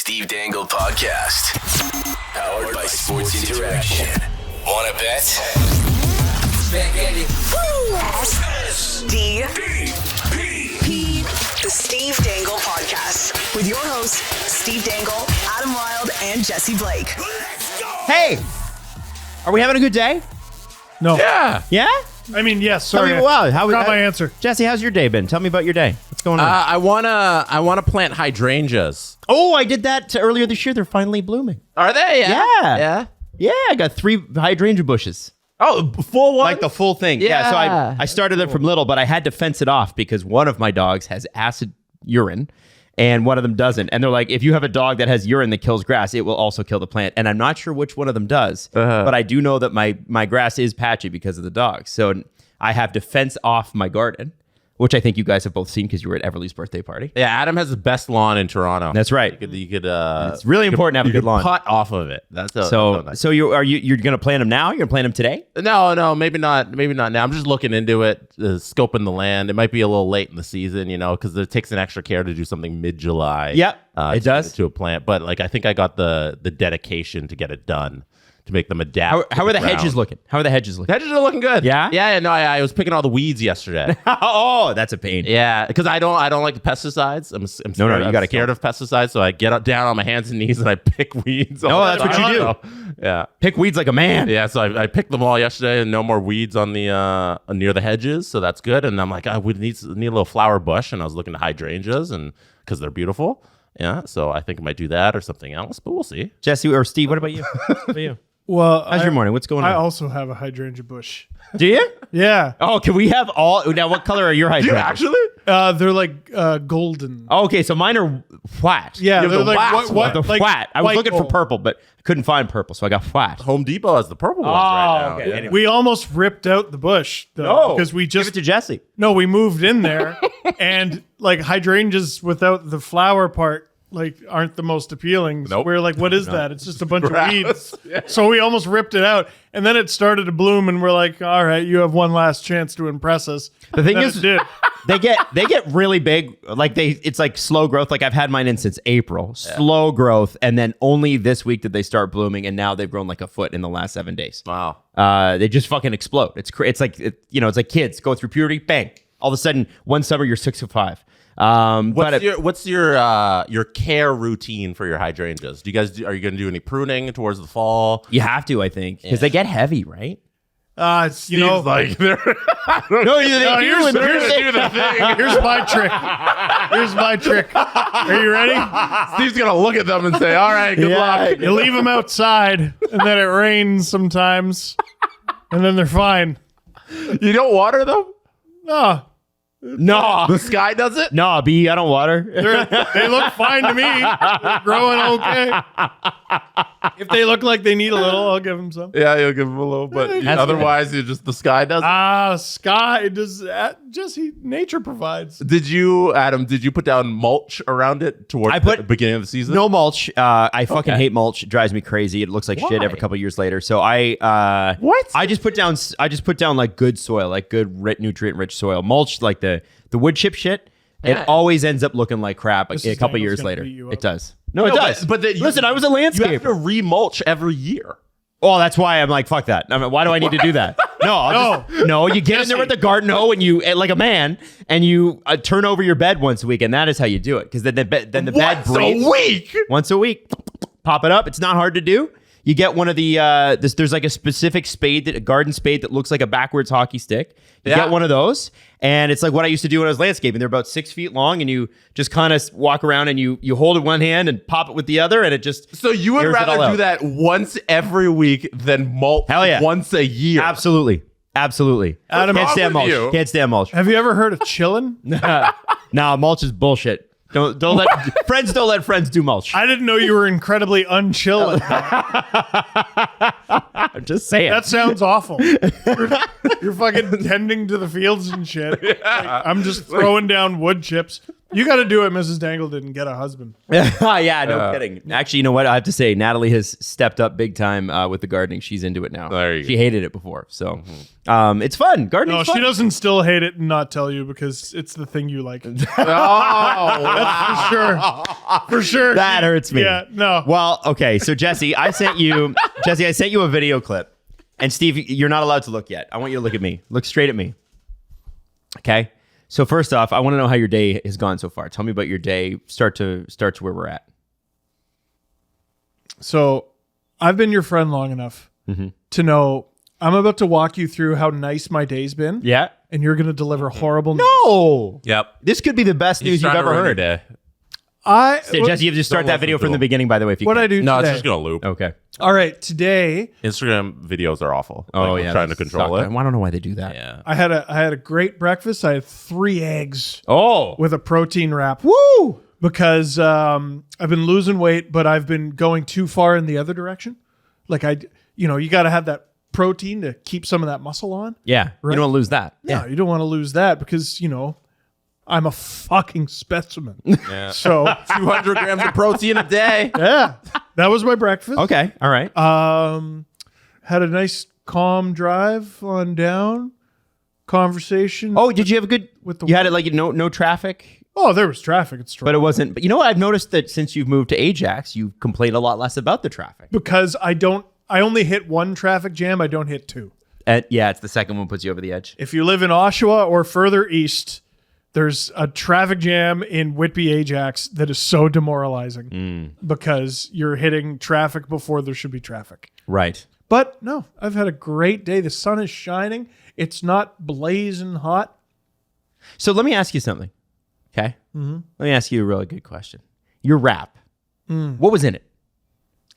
Steve Dangle Podcast. Powered by Sports Interaction. Wanna bet? SDP. The Steve Dangle Podcast. With your hosts, Steve Dangle, Adam Wilde, and Jesse Blake. Hey, are we having a good day? No. Yeah? I mean, yes. Sorry. Wow, Got my answer. Jesse, how's your day been? Tell me about your day. What's going on? I wanna plant hydrangeas. Oh, I did that earlier this year. They're finally blooming. Are they? Yeah. Yeah, I got 3 hydrangea bushes. Oh, full one. Like the full thing. Yeah. So I started it from little, but I had to fence it off because one of my dogs has acid urine and one of them doesn't. And they're like, if you have a dog that has urine that kills grass, it will also kill the plant. And I'm not sure which one of them does, but I do know that my grass is patchy because of the dog. So I have to fence off my garden, which I think you guys have both seen because you were at Everly's birthday party. Yeah, Adam has the best lawn in Toronto. That's right. You could. It's really important to have a good lawn. Putt off of it. So you're gonna plant them now? You're gonna plant them today? No, maybe not. Maybe not now. I'm just looking into it, scoping the land. It might be a little late in the season, because it takes an extra care to do something mid-July. Yep, it does to a plant. But I think I got the dedication to get it done. To make them adapt. How are the hedges looking? The hedges are looking good. Yeah? Yeah, no, I was picking all the weeds yesterday. Oh, that's a pain. Yeah, because I don't like the pesticides. I'm scared of pesticides, so I get down on my hands and knees and I pick weeds. No, that's what you do. Yeah. Pick weeds like a man. Yeah, so I picked them all yesterday and no more weeds on the near the hedges, so that's good. And I'm like, we need a little flower bush, and I was looking at hydrangeas and because they're beautiful. Yeah, so I think I might do that or something else, but we'll see. Jesse or Steve, what about you? What about you? Well, how's your morning? What's going on? I also have a hydrangea bush. Do you? Yeah. Oh, can we have all? Now, what color are your hydrangeas? Actually? They're like golden. Oh, okay, so mine are flat. Yeah, they're like flat. I was looking for gold. purple, but I couldn't find purple, so I got flat. Home Depot has the purple ones right now. Okay. Yeah. Anyway. We almost ripped out the bush though, because we Give just it to Jesse. no, we moved in there, and like hydrangeas without the flower part aren't the most appealing. Nope. We're like, what is that? It's just a bunch Grass. of weeds. So we almost ripped it out, and then it started to bloom, and we're like, all right, you have one last chance to impress us. The thing And is, it did. they get really big. It's like slow growth. Like I've had mine in since April. Slow growth, and then only this week did they start blooming, and now they've grown like a foot in the last 7 days. Wow. They just fucking explode. It's like kids go through puberty, bang. All of a sudden, one summer you're 6 foot 5. What's your care routine for your hydrangeas? Are you going to do any pruning towards the fall? You have to, I think, because they get heavy, right? It's, you know, like they're No, here's the thing. Here's my trick. Are you ready? Steve's gonna look at them and say, "All right, good luck." You leave them outside, and then it rains sometimes, and then they're fine. You don't water them? No, The sky does it? no, B. I don't water. They look fine to me. They're growing okay. If they look like they need a little, I'll give them some. Yeah, you'll give them a little, but otherwise, the sky does it. Sky does nature provides. Adam, did you put down mulch around it towards the beginning of the season? No mulch. I fucking hate mulch. It drives me crazy. It looks like shit every couple of years later. So I just put down like good soil, like good nutrient rich soil. Mulch like the wood chip shit. Yeah. It always ends up looking like crap a couple of years later. It does. No, it does. But listen, I was a You landscaper. have to remulch every year. Oh, that's why I'm like, fuck that. I mean, why do I need to do that? No, you get in there with the garden hoe and you, like a man, and you turn over your bed once a week, and that is how you do it. Because then the bed breathes. Once a week. Pop it up. It's not hard to do. You get one of the, there's like a specific a garden spade that looks like a backwards hockey stick. You get one of those, and it's like what I used to do when I was landscaping. They're about 6 feet long, and you just kind of walk around and you hold it one hand and pop it with the other, and it just So you would rather do that once every week than mulch once a year? Absolutely. Adam, Can't stand mulch. you? Can't stand mulch. Have you ever heard of chillin'? Nah, mulch is bullshit. Don't let friends do mulch. I didn't know you were incredibly unchillin'. I'm just saying. That sounds awful. You're fucking tending to the fields and shit. Like, I'm just throwing down wood chips. You got to do it. Mrs. Dangle didn't get a husband. Yeah, no kidding. Actually, you know what? I have to say, Natalie has stepped up big time with the gardening. She's into it now. There you she go. hated it before, so it's fun. No, Gardening's fun. she doesn't still hate it and not tell you because it's the thing you like. Oh, For sure. For sure. That hurts me. Yeah, no. Well, okay. So Jesse, I sent you a video clip, and Steve, you're not allowed to look yet. I want you to look at me. Look straight at me. Okay. So first off, I want to know how your day has gone so far. Tell me about your day. Start to where we're at. So I've been your friend long enough to know I'm about to walk you through how nice my day's been. Yeah. And you're going to deliver horrible news. No. Yep. This could be the best news you've ever heard. So, Jesse, you have to start that video from the beginning, by the way. If you what can. I do No, today. it's just gonna loop. Okay. All right, today Instagram videos are awful. Oh Like, yeah. I'm trying to that's control sucked. it. I don't know why they do that. Yeah. I had a great breakfast. I had 3 eggs Oh. with a protein wrap. Woo. Because I've been losing weight, but I've been going too far in the other direction. Like you got to have that protein to keep some of that muscle on. Yeah. Right. You don't lose that. No, you don't want to lose that because I'm a fucking specimen. Yeah. So 200 grams of protein a day. yeah, that was my breakfast. Okay. All right. Had a nice calm drive on down. Conversation. Oh, did you have a good? with the You had it like no traffic, Oh, there was traffic. It's but it wasn't. But you know what? I've noticed that since you've moved to Ajax, you've complained a lot less about the traffic. because I only hit 1 traffic jam. I don't hit 2. Yeah, it's the second one puts you over the edge. If you live in Oshawa or further east, there's a traffic jam in Whitby Ajax that is so demoralizing because you're hitting traffic before there should be traffic. Right. But no, I've had a great day. The sun is shining. It's not blazing hot. So let me ask you something. Okay. Mm-hmm. Let me ask you a really good question. Your wrap. What was in it?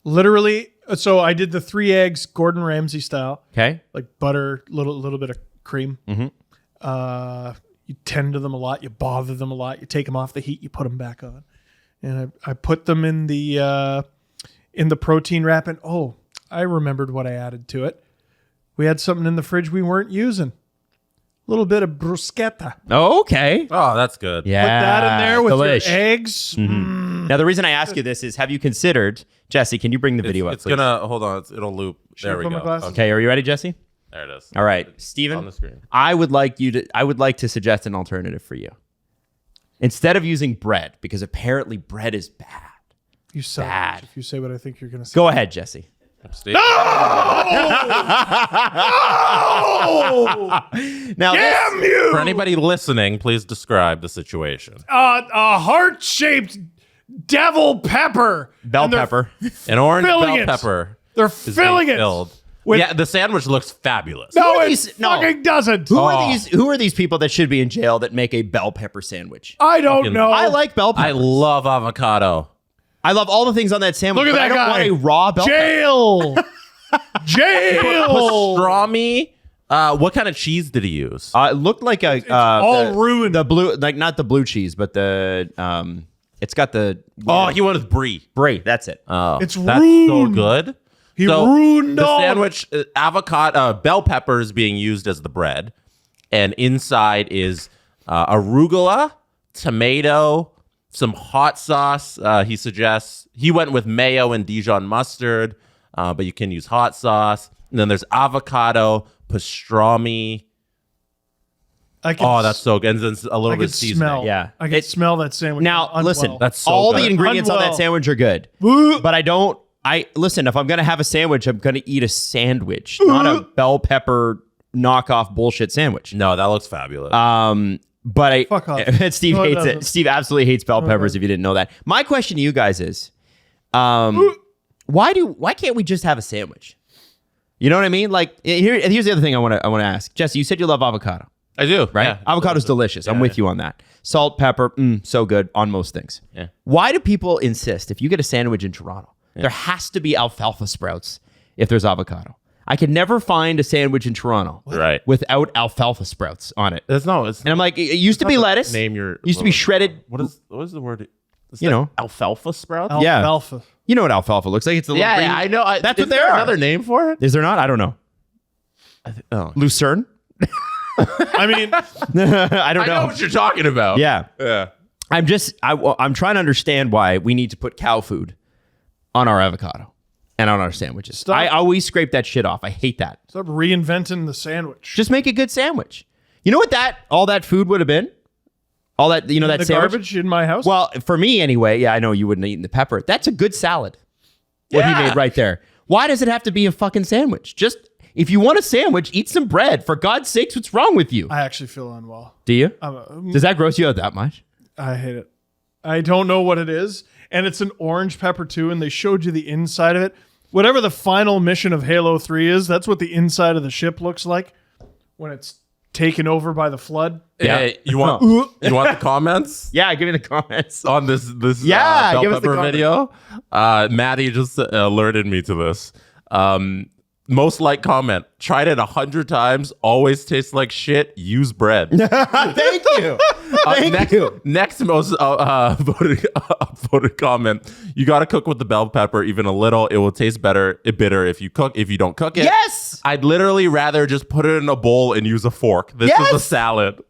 Literally, so I did the 3 eggs, Gordon Ramsay style, Okay. like butter, little bit of cream. You tend to them a lot. You bother them a lot. You take them off the heat. You put them back on. And I put them in the protein wrap. And I remembered what I added to it. We had something in the fridge we weren't using. A little bit of bruschetta. Oh, okay. Oh, that's good. Yeah. Put that in there with delish. your eggs. Now, the reason I ask you this is, have you considered, Jesse, can you bring the video up, It's please? gonna hold on. It'll loop. Should I There we put my go. glasses? Okay, are you ready, Jesse? There it is. All right, Steven, On the screen. I would like to suggest an alternative for you. Instead of using bread, because apparently bread is bad. You suck Bad. if you say what I think you're going to say. Go ahead, Jesse. Steve. Now, Damn you! For anybody listening, please describe the situation. A heart-shaped devil pepper. bell And they're- pepper. An orange filling bell it. pepper They're is filling being it. filled. with- Yeah, the sandwich looks fabulous. No, are it these- no. fucking doesn't. Who are these people that should be in jail that make a bell pepper sandwich? I don't Fucking- know. I like bell I peppers. love avocado. I love all the things on that sandwich. Look at but that I don't guy. want a raw bell pepper. jail. Jail. Pastrami. What kind of cheese did he use? It looked like all ruined. The blue, like not the blue cheese, but the it's got the He went with brie. brie. That's it. Oh, It's that's so ruined. good. He So ruined the all of it. sandwich. Avocado, bell peppers being used as the bread, and inside is arugula, tomato, some hot sauce. He suggests he went with mayo and Dijon mustard, but you can use hot sauce. And then there's avocado, pastrami. I can Oh, that's so good. And then a I little can bit of seasoning. smell. Yeah. I can smell that sandwich. Now, Unwell. listen, That's so all good. the ingredients on that Unwell. sandwich are good, Woo. but listen, if I'm going to have a sandwich, I'm going to eat a sandwich, not a bell pepper knockoff bullshit sandwich. No, that looks fabulous. But Fuck off. Steve No, it hates it. doesn't. Steve absolutely hates bell peppers if you didn't know that. My question to you guys is, why can't we just have a sandwich? You know what I mean? Like here's the other thing I want to ask. Jesse, you said you love avocado, I do. right? Yeah. Avocado's delicious. I'm with you on that. Salt, pepper, so good on most things. Yeah. Why do people insist if you get a sandwich in Toronto, there has to be alfalfa sprouts if there's avocado? I can never find a sandwich in Toronto Right. without alfalfa sprouts on it. It's And I'm like, it used to be lettuce. Name your used to be shredded. What is the word? Is You that know. alfalfa sprouts. Yeah. Alfalfa. You know what alfalfa looks like? It's the little Yeah, green- I know. That's Is what they there are. Another name for it? Is there not? I don't know. Oh. Lucerne? I mean, I don't I know know. what you're talking about. Yeah. Yeah. I'm trying to understand why we need to put cow food on our avocado and on our sandwiches. I always scrape that shit off. I hate that. Stop reinventing the sandwich. Just make a good sandwich. You know what all that food would have been? All that, that the sandwich? garbage in my house? Well, for me anyway, yeah, I know you wouldn't have eaten the pepper. That's a good salad. What he made right there. Why does it have to be a fucking sandwich? Just, if you want a sandwich, eat some bread. For God's sakes, what's wrong with you? I actually feel unwell. Do you? Does that gross you out that much? I hate it. I don't know what it is. And it's an orange pepper too, and they showed you the inside of it. Whatever the final mission of Halo 3 is, that's what the inside of the ship looks like when it's taken over by the flood. Yeah, you want the comments? Yeah, give me the comments on this bell pepper video. Maddie just alerted me to this. Most liked comment: tried it 100 times, always tastes like shit. Use bread. Thank you. Thank you. Next most voted comment: you got to cook with the bell pepper even a little. It will taste bitter if you don't cook it. Yes. I'd literally rather just put it in a bowl and use a fork. This is a salad.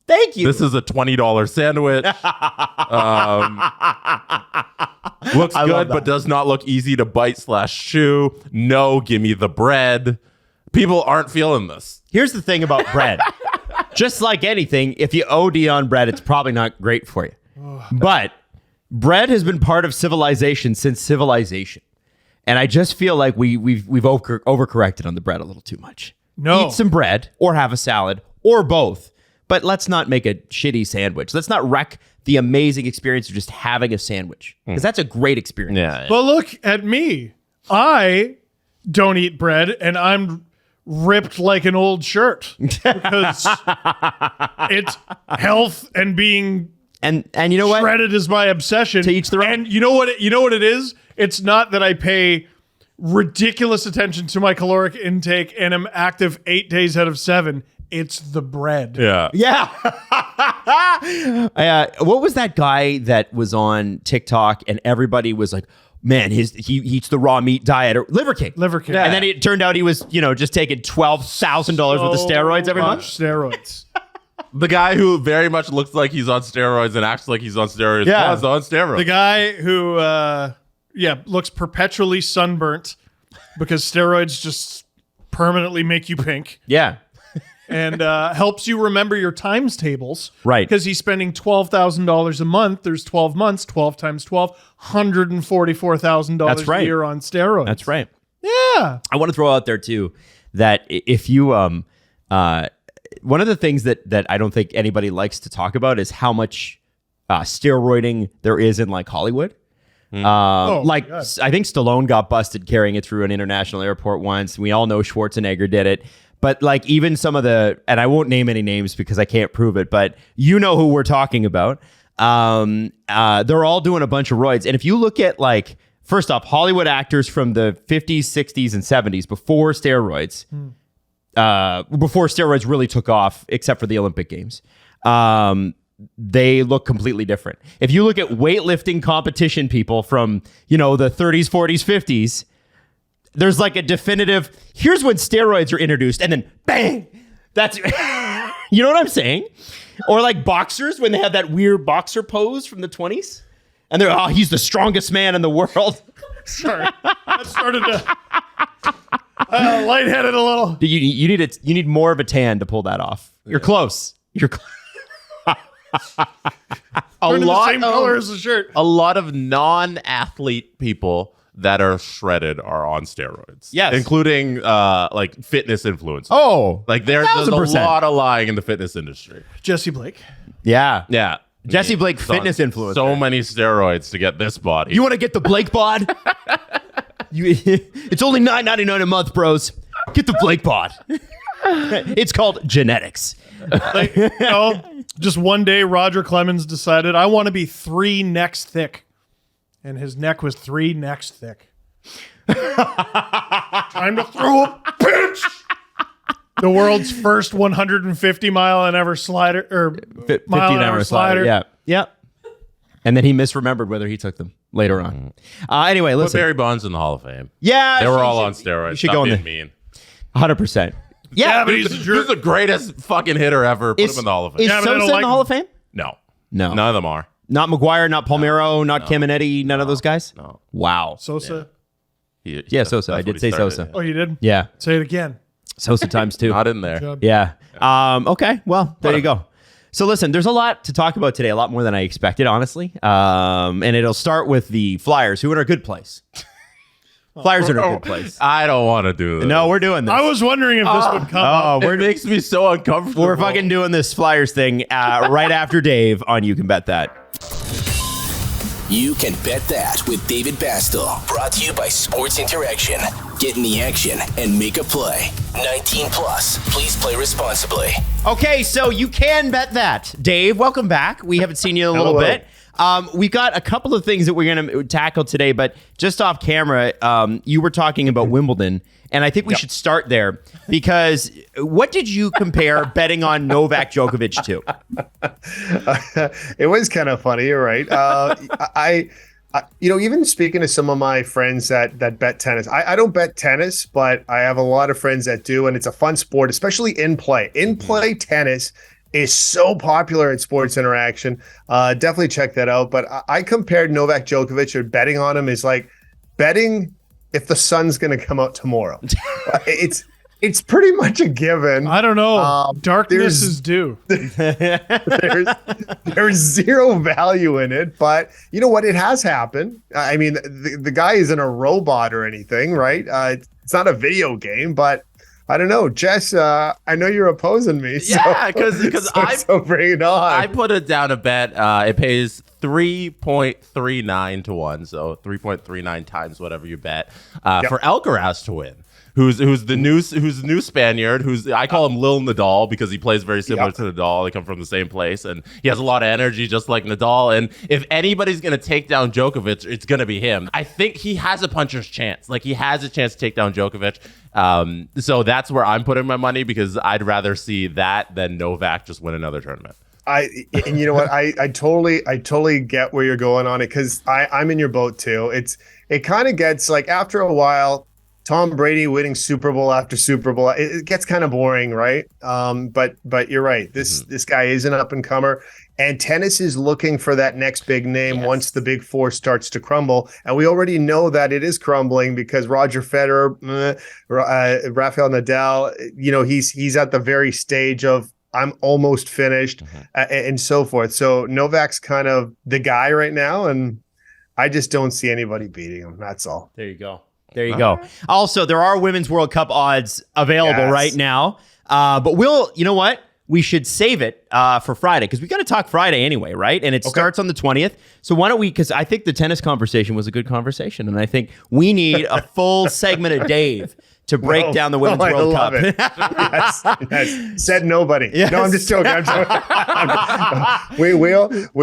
Thank you. This is a $20 sandwich. Looks good, but does not look easy to bite / chew. No, give me the bread. People aren't feeling this. Here's the thing about bread. Just like anything, if you OD on bread, it's probably not great for you. But bread has been part of civilization since civilization. And I just feel like we've overcorrected on the bread a little too much. No. Eat some bread or have a salad or both. But let's not make a shitty sandwich. Let's not wreck the amazing experience of just having a sandwich. Because that's a great experience. Yeah. But look at me. I don't eat bread, and I'm ripped like an old shirt because it's health and being and you know what? Shredded is my obsession. To each their own. And you know what it is? It's not that I pay ridiculous attention to my caloric intake and am active 8 days out of 7. It's the bread. Yeah. Yeah. What was that guy that was on TikTok and everybody was like, man, he eats the raw meat diet or Liver King. Yeah. And then it turned out he was, just taking $12,000 worth of steroids every month. Steroids. The guy who very much looks like he's on steroids and acts like he's on steroids was on steroids. The guy who, looks perpetually sunburnt because steroids just permanently make you pink. Yeah. And helps you remember your times tables. Right. Because he's spending $12,000 a month. There's 12 months, 12 times 12, $144,000 a year on steroids. That's right. Yeah. I want to throw out there, too, that if you... one of the things that I don't think anybody likes to talk about is how much steroiding there is in, like, Hollywood. I think Stallone got busted carrying it through an international airport once. We all know Schwarzenegger did it. But like even some of and I won't name any names because I can't prove it, but you know who we're talking about. They're all doing a bunch of roids. And if you look at first off, Hollywood actors from the 50s, 60s, and 70s before steroids really took off, except for the Olympic Games, they look completely different. If you look at weightlifting competition people from, the 30s, 40s, 50s, there's like a definitive, here's when steroids are introduced, and then bang! That's, you know what I'm saying? Or like boxers, when they have that weird boxer pose from the 20s, and they're, he's the strongest man in the world. Sorry. That started to lightheaded a little. You need more of a tan to pull that off. You're close. You're close. The same color as the shirt. A lot of non-athlete people that are shredded are on steroids. Yes. Including fitness influencers. Oh. Like there's a lot of lying in the fitness industry. Jesse Blake. Yeah. Yeah. Jesse Blake, fitness influencer. So many steroids to get this body. You want to get the Blake bod? It's only $9.99 a month, bros. Get the Blake bod. It's called genetics. Just one day, Roger Clemens decided, I want to be 3 necks thick. And his neck was 3 necks thick. Time to throw a pitch. The world's first 150-mile-an-hour slider, or 50-an-hour slider. Yeah. Yep. And then he misremembered whether he took them later on. Anyway, listen. Put Barry Bonds in the Hall of Fame. Yeah. They were all on steroids. You should go in there. Mean. 100%. Yeah, but he's the greatest fucking hitter ever. Put him in the Hall of Fame. Is Sosa in the Hall of Fame? No. No. None of them are. Not McGuire, not Palmeiro, not Caminetti, none of those guys? No. Wow. Sosa. Yeah, Sosa. I did say Sosa. Oh, you did? Yeah. Say it again. Sosa times 2. Not in there. Job. Yeah. Okay. Well, there you go. So listen, there's a lot to talk about today, a lot more than I expected, honestly. And it'll start with the Flyers, who are in a good place. Flyers are in a good place. I don't want to do this. No, we're doing this. I was wondering if this would come up. It makes me so uncomfortable. We're fucking doing this Flyers thing right after Dave on You Can Bet That. You Can Bet That with David Bastel. Brought to you by Sports Interaction. Get in the action and make a play. 19 plus. Please play responsibly. Okay, so you can bet that. Dave, welcome back. We haven't seen you in a little bit. We've got a couple of things that we're going to tackle today, but just off camera, you were talking about Wimbledon, and I think we should start there because what did you compare betting on Novak Djokovic to? It was kind of funny, you're right. I even speaking to some of my friends that bet tennis, I don't bet tennis, but I have a lot of friends that do, and it's a fun sport, especially in play. In play tennis is so popular at Sports Interaction. Definitely check that out. But I compared Novak Djokovic, or betting on him is like betting if the sun's going to come out tomorrow. It's pretty much a given. I don't know. Darkness is due. There's zero value in it, but you know what? It has happened. I mean, the guy isn't a robot or anything, right? It's not a video game, but I don't know. Jess, I know you're opposing me. Yeah, because so bring it on. I put it down a bet. It pays 3.39 to 1, so 3.39 times whatever you bet for Alcaraz to win. Who's the new Spaniard? I call him Lil Nadal because he plays very similar to Nadal. They come from the same place, and he has a lot of energy, just like Nadal. And if anybody's gonna take down Djokovic, it's gonna be him. I think he has a puncher's chance. Like, he has a chance to take down Djokovic. So that's where I'm putting my money, because I'd rather see that than Novak just win another tournament. And you know what? I totally get where you're going on it, because I'm in your boat too. It kind of gets like, after a while, Tom Brady winning Super Bowl after Super Bowl, it gets kind of boring, right? But you're right. This guy is an up and comer, and tennis is looking for that next big name once the big four starts to crumble. And we already know that it is crumbling, because Roger Federer, Rafael Nadal, he's at the very stage of I'm almost finished, and so forth. So Novak's kind of the guy right now, and I just don't see anybody beating him. That's all. There you go. There you go. Also, there are Women's World Cup odds available right now. But you know what? We should save it for Friday, because we got to talk Friday anyway, right? And it starts on the 20th. So why don't we, because I think the tennis conversation was a good conversation, and I think we need a full segment of Dave to break down the Women's World Cup. Yes. Said nobody. Yes. No, I'm just joking. We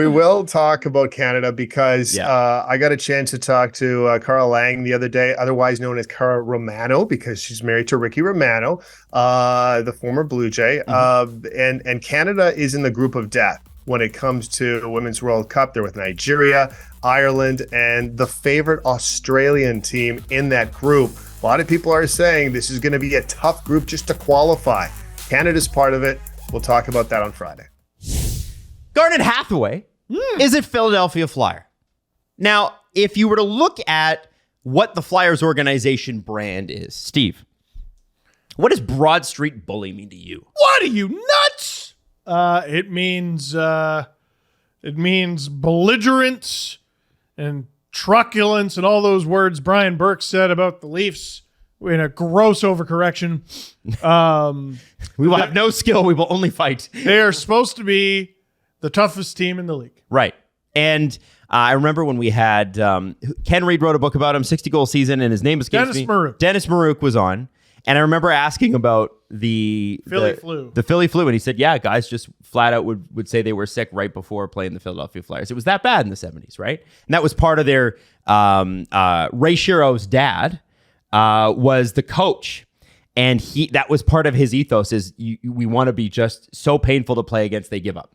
will talk about Canada, because I got a chance to talk to Cara Lang the other day, otherwise known as Cara Romano, because she's married to Ricky Romano, the former Blue Jay. And Canada is in the group of death when it comes to the Women's World Cup. They're with Nigeria, Ireland, and the favorite Australian team in that group. A lot of people are saying this is going to be a tough group just to qualify. Canada's part of it. We'll talk about that on Friday. Garnet Hathaway is a Philadelphia Flyer. Now, if you were to look at what the Flyers organization brand is, Steve, what does Broad Street Bully mean to you? What are you, nuts? It means belligerence and truculence and all those words Brian Burke said about the Leafs in a gross overcorrection. We will have no skill. We will only fight. They are supposed to be the toughest team in the league. Right. And I remember when we had Ken Reed wrote a book about him, 60-goal season, and his name escapes me. Dennis Marouk was on. And I remember asking about the Philly flu. The Philly flu. And he said, yeah, guys just flat out would say they were sick right before playing the Philadelphia Flyers. It was that bad in the 70s, right? And that was part of their Ray Shiro's dad was the coach. And that was part of his ethos is we want to be just so painful to play against they give up.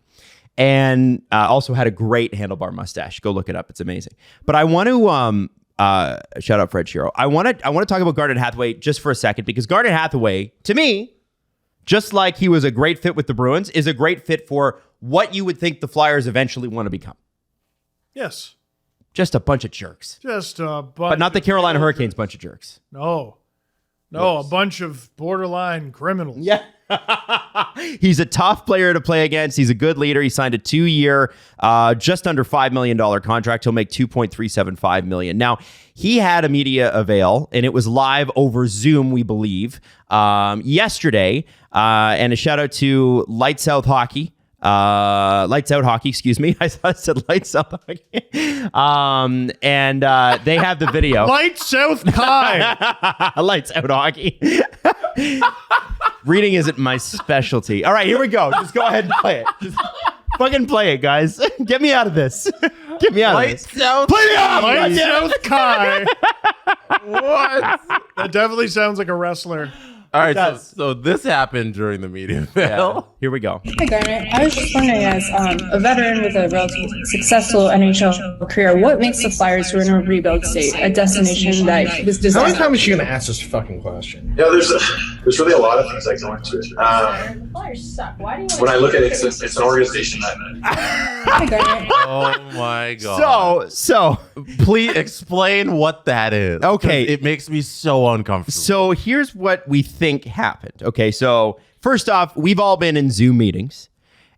And also had a great handlebar mustache. Go look it up. It's amazing. But I want to shout out Fred Shiro. I want to talk about Garnet Hathaway just for a second, because Garnet Hathaway, to me, just like he was a great fit with the Bruins, is a great fit for what you would think the Flyers eventually want to become. Yes. Just a bunch of jerks. Just a bunch. But not the Carolina Hurricanes bunch of jerks. No, a bunch of borderline criminals. Yeah. He's a tough player to play against. He's a good leader. He signed a 2-year, just under $5 million contract. He'll make $2.375 million. Now, he had a media avail, and it was live over Zoom, we believe, yesterday. And a shout out to Lights Out Hockey. Lights Out Hockey, excuse me. I thought it said Lights Out Hockey. And they have the video. Lights South Kai. Lights Out Hockey. Reading isn't my specialty. All right, here we go. Just go ahead and play it. Just fucking play it, guys. Get me out of this. Get me out of this. Play it out. Lights South Kai. What? That definitely sounds like a wrestler. All right, so this happened during the media. Yeah. Here we go. Hi, Garnet. I was just wondering, as a veteran with a relatively successful NHL career, what makes the Flyers, who are in a rebuild state, a destination that was How designed? many times is she going to ask this fucking question? Yeah, there's really a lot of things that go into it. Flyers suck. Why do you When I look at it, it's an organization that Hi, Garnet. Oh my god. So Please explain what that is. Okay. It makes me so uncomfortable. So here's what we think happened. Okay, so first off, we've all been in Zoom meetings,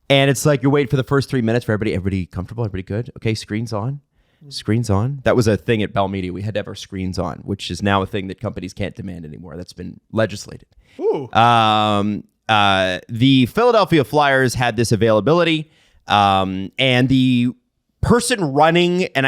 and it's like you're waiting for the first 3 minutes for everybody comfortable, everybody good. Okay, screens on. That was a thing at Bell Media. We had to have our screens on, which is now a thing that companies can't demand anymore. That's been legislated. Ooh. The Philadelphia Flyers had this availability, and the person running, and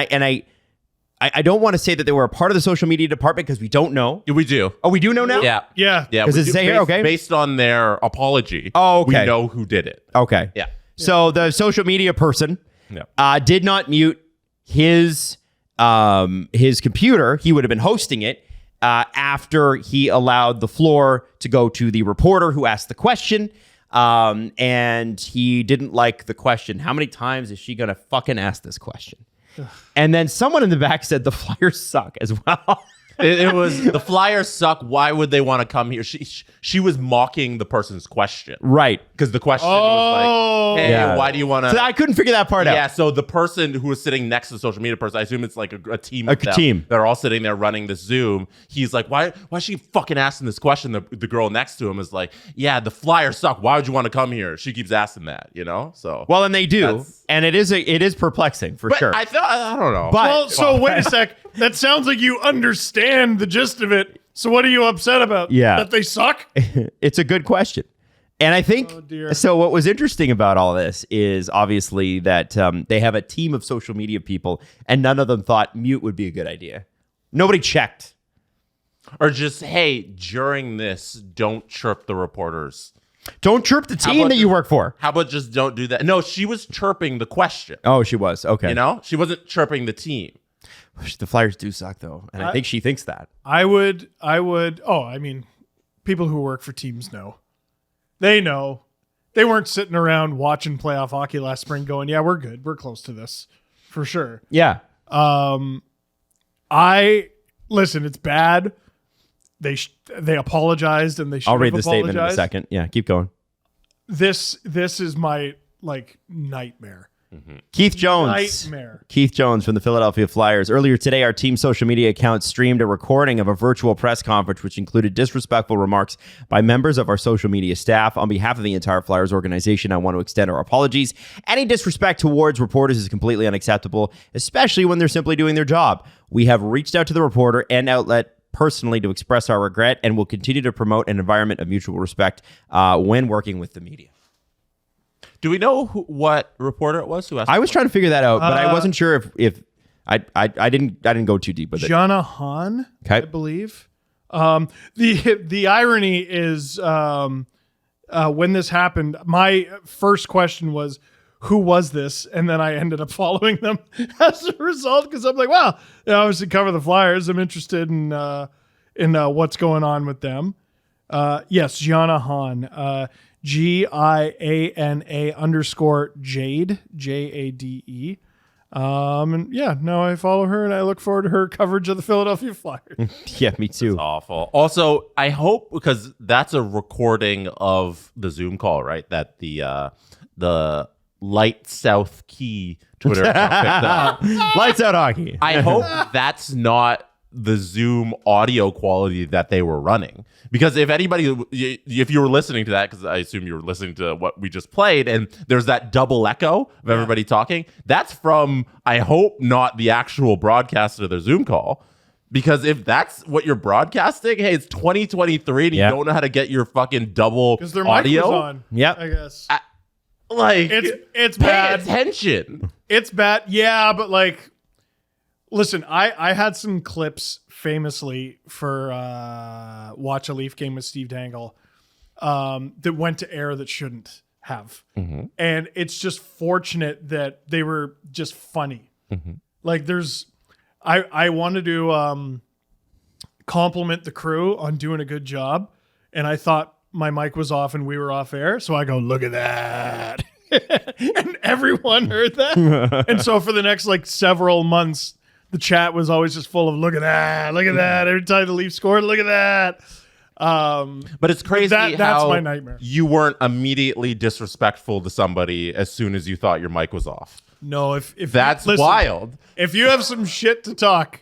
I don't want to say that they were a part of the social media department because we don't know. we do. Oh, we do know now? Yeah. Yeah. Yeah. Does we it do- say here? based- Okay. Based on their apology. Oh, okay. We know who did it. Okay. Yeah. So the social media person Yeah. did not mute his computer. He would have been hosting it after he allowed the floor to go to the reporter who asked the question. And he didn't like the question. How many times is she going to fucking ask this question? And then someone in the back said the Flyers suck as well. It was the Flyers suck. Why would they want to come here? She was mocking the person's question. Right. Because the question was like, hey, Yeah. why do you want to? So I couldn't figure that part out. Yeah, so the person who was sitting next to the social media person, I assume it's like a team. A Of them team. that are all sitting there running this Zoom. He's like, why is she fucking asking this question? The girl next to him is like, yeah, the Flyers suck. Why would you want to come here? She keeps asking that, you know? So Well, and they do. That's- And it is perplexing for but sure. I don't know. But Wait a sec. That sounds like you understand the gist of it. So what are you upset about? Yeah. That they suck? it's a good question. And I think, dear. so what was interesting about all this is obviously that they have a team of social media people and none of them thought mute would be a good idea. Nobody checked. Or just, hey, during this, don't chirp the reporters. Don't chirp the team about that you work for. How about just don't do that? No, she was chirping the question. Oh, she was. Okay. You know? She wasn't chirping the team. The Flyers do suck, though. And I think she thinks that. I would. Oh, I mean, people who work for teams know. They know. They weren't sitting around watching playoff hockey last spring going, yeah, we're good. We're close to this for sure. Yeah. Listen, it's bad. They apologized and they should I'll have read the apologized. statement in a second. Yeah, keep going. This is my nightmare. Keith Jones. Nightmare. Keith Jones from the Philadelphia Flyers. Earlier today, our team's social media account streamed a recording of a virtual press conference, which included disrespectful remarks by members of our social media staff. On behalf of the entire Flyers organization, I want to extend our apologies. Any disrespect towards reporters is completely unacceptable, especially when they're simply doing their job. We have reached out to the reporter and outlet personally to express our regret and will continue to promote an environment of mutual respect when working with the media. Do we know what reporter it was who asked? I was trying to figure that out, but I wasn't sure if I didn't go too deep with it. Jana Han, Okay. I believe. The irony is when this happened, my first question was, who was this? And then I ended up following them as a result because I'm like, wow, they obviously cover the Flyers. I'm interested in what's going on with them. Yes, Jana Han. GIANA_Jade, JADE. And yeah, now I follow her and I look forward to her coverage of the Philadelphia Flyers. Yeah, me too. Awful. Also, I hope, because that's a recording of the Zoom call, right? That the Light South Key Twitter account picked up. Lights out hockey. I hope that's not the Zoom audio quality that they were running. Because if you were listening to that, because I assume you were listening to what we just played, and there's that double echo of everybody talking, that's from, I hope, not the actual broadcast of the Zoom call. Because if that's what you're broadcasting, hey, it's 2023 and you don't know how to get your fucking double Because their audio. mic was on. Yep. I guess. It's Pay bad. Attention. It's bad. Yeah, but like, listen, I had some clips famously for Watch a Leaf Game with Steve Dangle that went to air that shouldn't have. Mm-hmm. And it's just fortunate that they were just funny. Mm-hmm. Like I wanted to compliment the crew on doing a good job. And I thought my mic was off and we were off air. So I go, look at that. And everyone heard that. And so for the next like several months, the chat was always just full of look at that. Every time the Leafs scored, look at that. But it's crazy that's how my nightmare. You weren't immediately disrespectful to somebody as soon as you thought your mic was off. No, if That's listen, wild. If you have some shit to talk,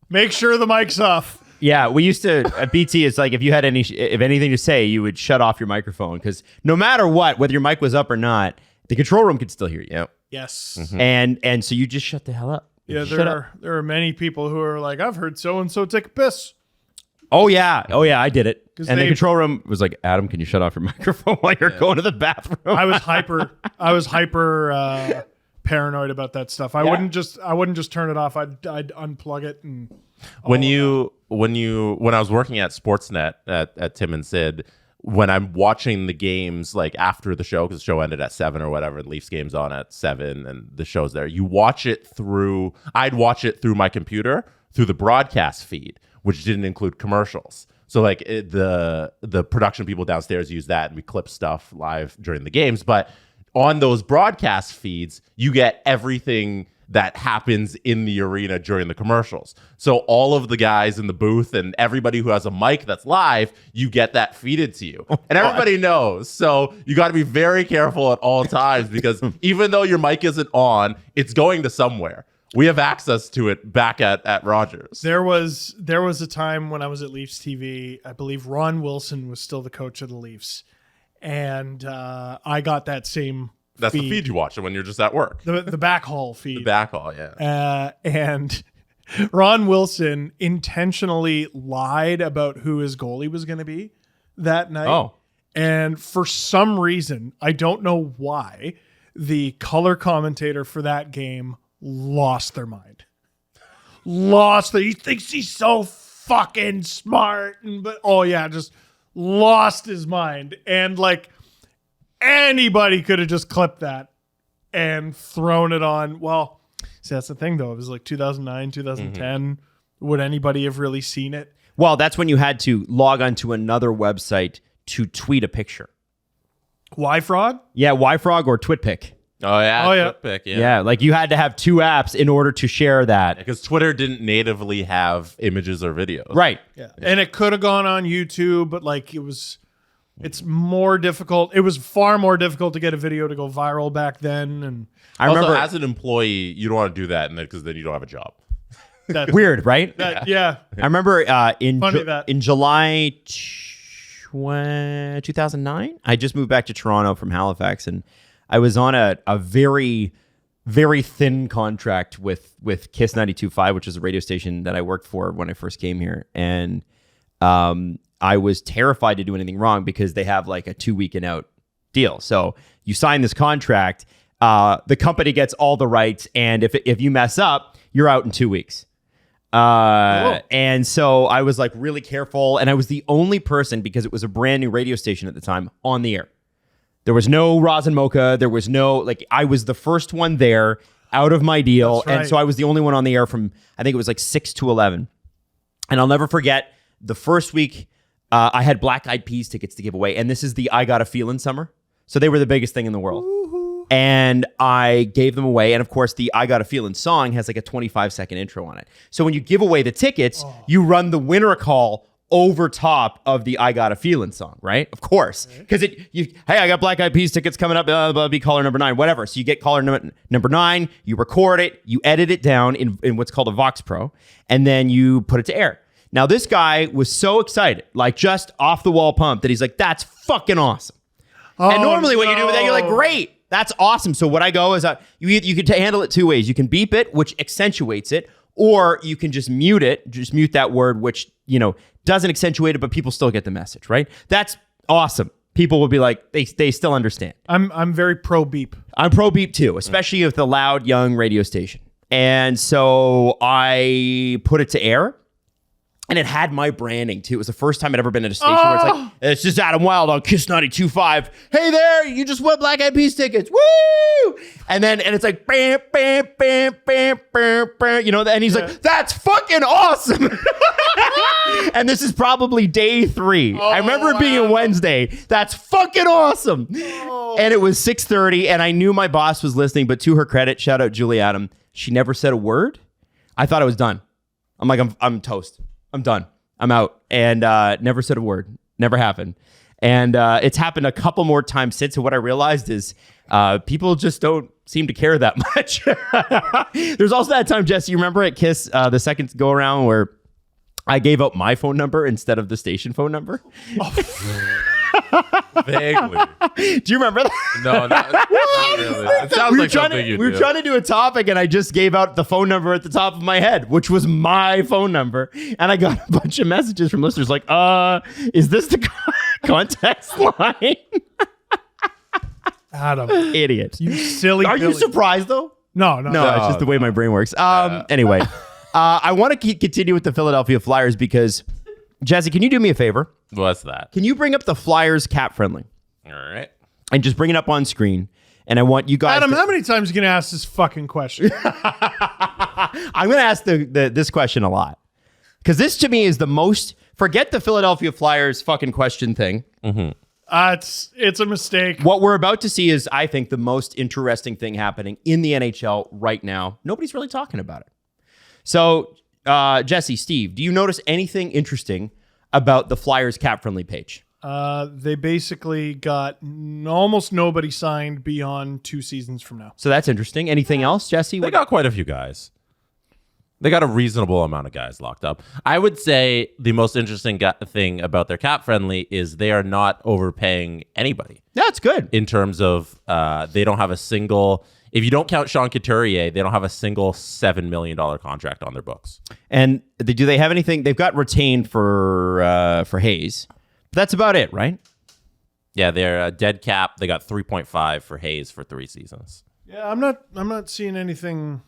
make sure the mic's off. Yeah, we used to at BT. It's like if you had anything to say, you would shut off your microphone because no matter what, whether your mic was up or not, the control room could still hear you. Yep. Yes. Mm-hmm. And so you just shut the hell up. Yeah, there are many people who are like, I've heard so and so take a piss. Oh yeah, I did it. And the they- control room was like, Adam, can you shut off your microphone while you're going to the bathroom? I was hyper paranoid about that stuff. I wouldn't just turn it off. I'd unplug it and When I was working at Sportsnet at Tim and Sid, when I'm watching the games like after the show, because the show ended at 7 or whatever, and Leafs game's on at 7 and the show's there, I'd watch it through my computer through the broadcast feed, which didn't include commercials. So like the production people downstairs use that and we clip stuff live during the games. But on those broadcast feeds, you get everything that happens in the arena during the commercials. So all of the guys in the booth and everybody who has a mic that's live, you get that feeded to you. And everybody knows. So you got to be very careful at all times because even though your mic isn't on, it's going to somewhere. We have access to it back at Rogers. There was a time when I was at Leafs TV, I believe Ron Wilson was still the coach of the Leafs. And I got that same That's feed. the feed you watch when you're just at work. The backhaul feed. The backhaul, yeah. And Ron Wilson intentionally lied about who his goalie was going to be that night. Oh. And for some reason, I don't know why, the color commentator for that game lost their mind. He thinks he's so fucking smart. Just lost his mind. And like anybody could have just clipped that and thrown it on. Well, see, that's the thing though. It was like 2009, 2010. Mm-hmm. Would anybody have really seen it? Well, that's when you had to log onto another website to tweet a picture. YFrog? Yeah, YFrog or TwitPic. Oh yeah, TwitPic, yeah. Like you had to have two apps in order to share that. Because Twitter didn't natively have images or videos. Right. Yeah. And it could have gone on YouTube, but like it's more difficult. It was far more difficult to get a video to go viral back then. And I remember as an employee, you don't want to do that because then you don't have a job. That's weird, right? Yeah. I remember in July 2009, I just moved back to Toronto from Halifax, and I was on a very, very thin contract with Kiss 92.5, which is a radio station that I worked for when I first came here. And I was terrified to do anything wrong because they have like a 2-week and out deal. So you sign this contract, the company gets all the rights, and if you mess up, you're out in 2 weeks. And so I was like really careful, and I was the only person, because it was a brand new radio station at the time, on the air. There was no Rosin Mocha. There was no, I was the first one there out of my deal. Right. And so I was the only one on the air from, I think it was like 6 to 11. And I'll never forget the first week, I had Black Eyed Peas tickets to give away. And this is the I Got a Feelin' summer. So they were the biggest thing in the world. Woo-hoo. And I gave them away. And of course, the I Got a Feelin' song has like a 25-second intro on it. So when you give away the tickets, you run the winner call over top of the I Got a Feeling song, right? Of course. Because hey, I got Black Eyed Peas tickets coming up, be caller number 9, whatever. So you get caller number 9, you record it, you edit it down in what's called a Vox Pro, and then you put it to air. Now, this guy was so excited, like just off the wall pumped, that he's like, that's fucking awesome. And normally when you do that, you're like, great, that's awesome. So what I go is you can handle it 2 ways. You can beep it, which accentuates it, or you can just mute it, just mute that word, which, doesn't accentuate it, but people still get the message, right? That's awesome. People will be like, they still understand. I'm very pro beep. I'm pro beep too, especially with the loud, young radio station. And so I put it to air. And it had my branding too. It was the first time I'd ever been at a station where it's like, it's just Adam Wilde on Kiss 92.5. Hey there, you just won Black Eyed Peas tickets. Woo! And it's like, bam, bam, bam, bam, bam, bam, and he's like, that's fucking awesome. And this is probably day 3. I remember it being a Wednesday. That's fucking awesome. And it was 6:30, and I knew my boss was listening, but to her credit, shout out Julie Adam, she never said a word. I thought I was done. I'm like, I'm toast. I'm done. I'm out. And never said a word. Never happened. And it's happened a couple more times since. And what I realized is people just don't seem to care that much. There's also that time, Jesse, you remember at Kiss, the second go around where I gave out my phone number instead of the station phone number? Vaguely. Do you remember that? No, not really. It sounds like something you do. We were trying to do a topic, and I just gave out the phone number at the top of my head, which was my phone number. And I got a bunch of messages from listeners like, is this the context line? Adam. Idiot. You silly Are Billy. you surprised, though? No. It's just the way my brain works. Anyway, I want to continue with the Philadelphia Flyers because, Jesse, can you do me a favor? What's that? Can you bring up the Flyers cap friendly? All right. And just bring it up on screen. And I want you guys Adam, how many times are you going to ask this fucking question? I'm going to ask this question a lot. Because this, to me, is the most... Forget the Philadelphia Flyers fucking question thing. Mm-hmm. It's a mistake. What we're about to see is, I think, the most interesting thing happening in the NHL right now. Nobody's really talking about it. So, Jesse, Steve, do you notice anything interesting about the Flyers cap-friendly page? They basically got almost nobody signed beyond 2 seasons from now. So that's interesting. Anything else, Jesse? They got quite a few guys. They got a reasonable amount of guys locked up. I would say the most interesting thing about their cap-friendly is they are not overpaying anybody. That's good. In terms of they don't have a single... If you don't count Sean Couturier, they don't have a single $7 million contract on their books. And do they have anything? They've got retained for Hayes. But that's about it, right? Yeah, they're dead cap. They got 3.5 for Hayes for 3 seasons. Yeah, I'm not seeing anything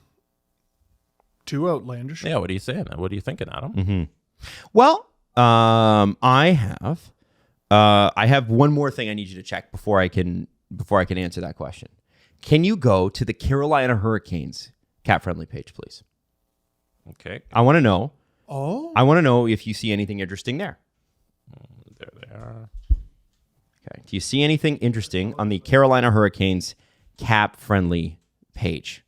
too outlandish. Yeah, what are you saying? What are you thinking, Adam? Mm-hmm. Well, I have one more thing I need you to check before I can answer that question. Can you go to the Carolina Hurricanes cap-friendly page, please? Okay. I want to know. Oh. I want to know if you see anything interesting there. There they are. Okay. Do you see anything interesting on the Carolina Hurricanes cap-friendly page?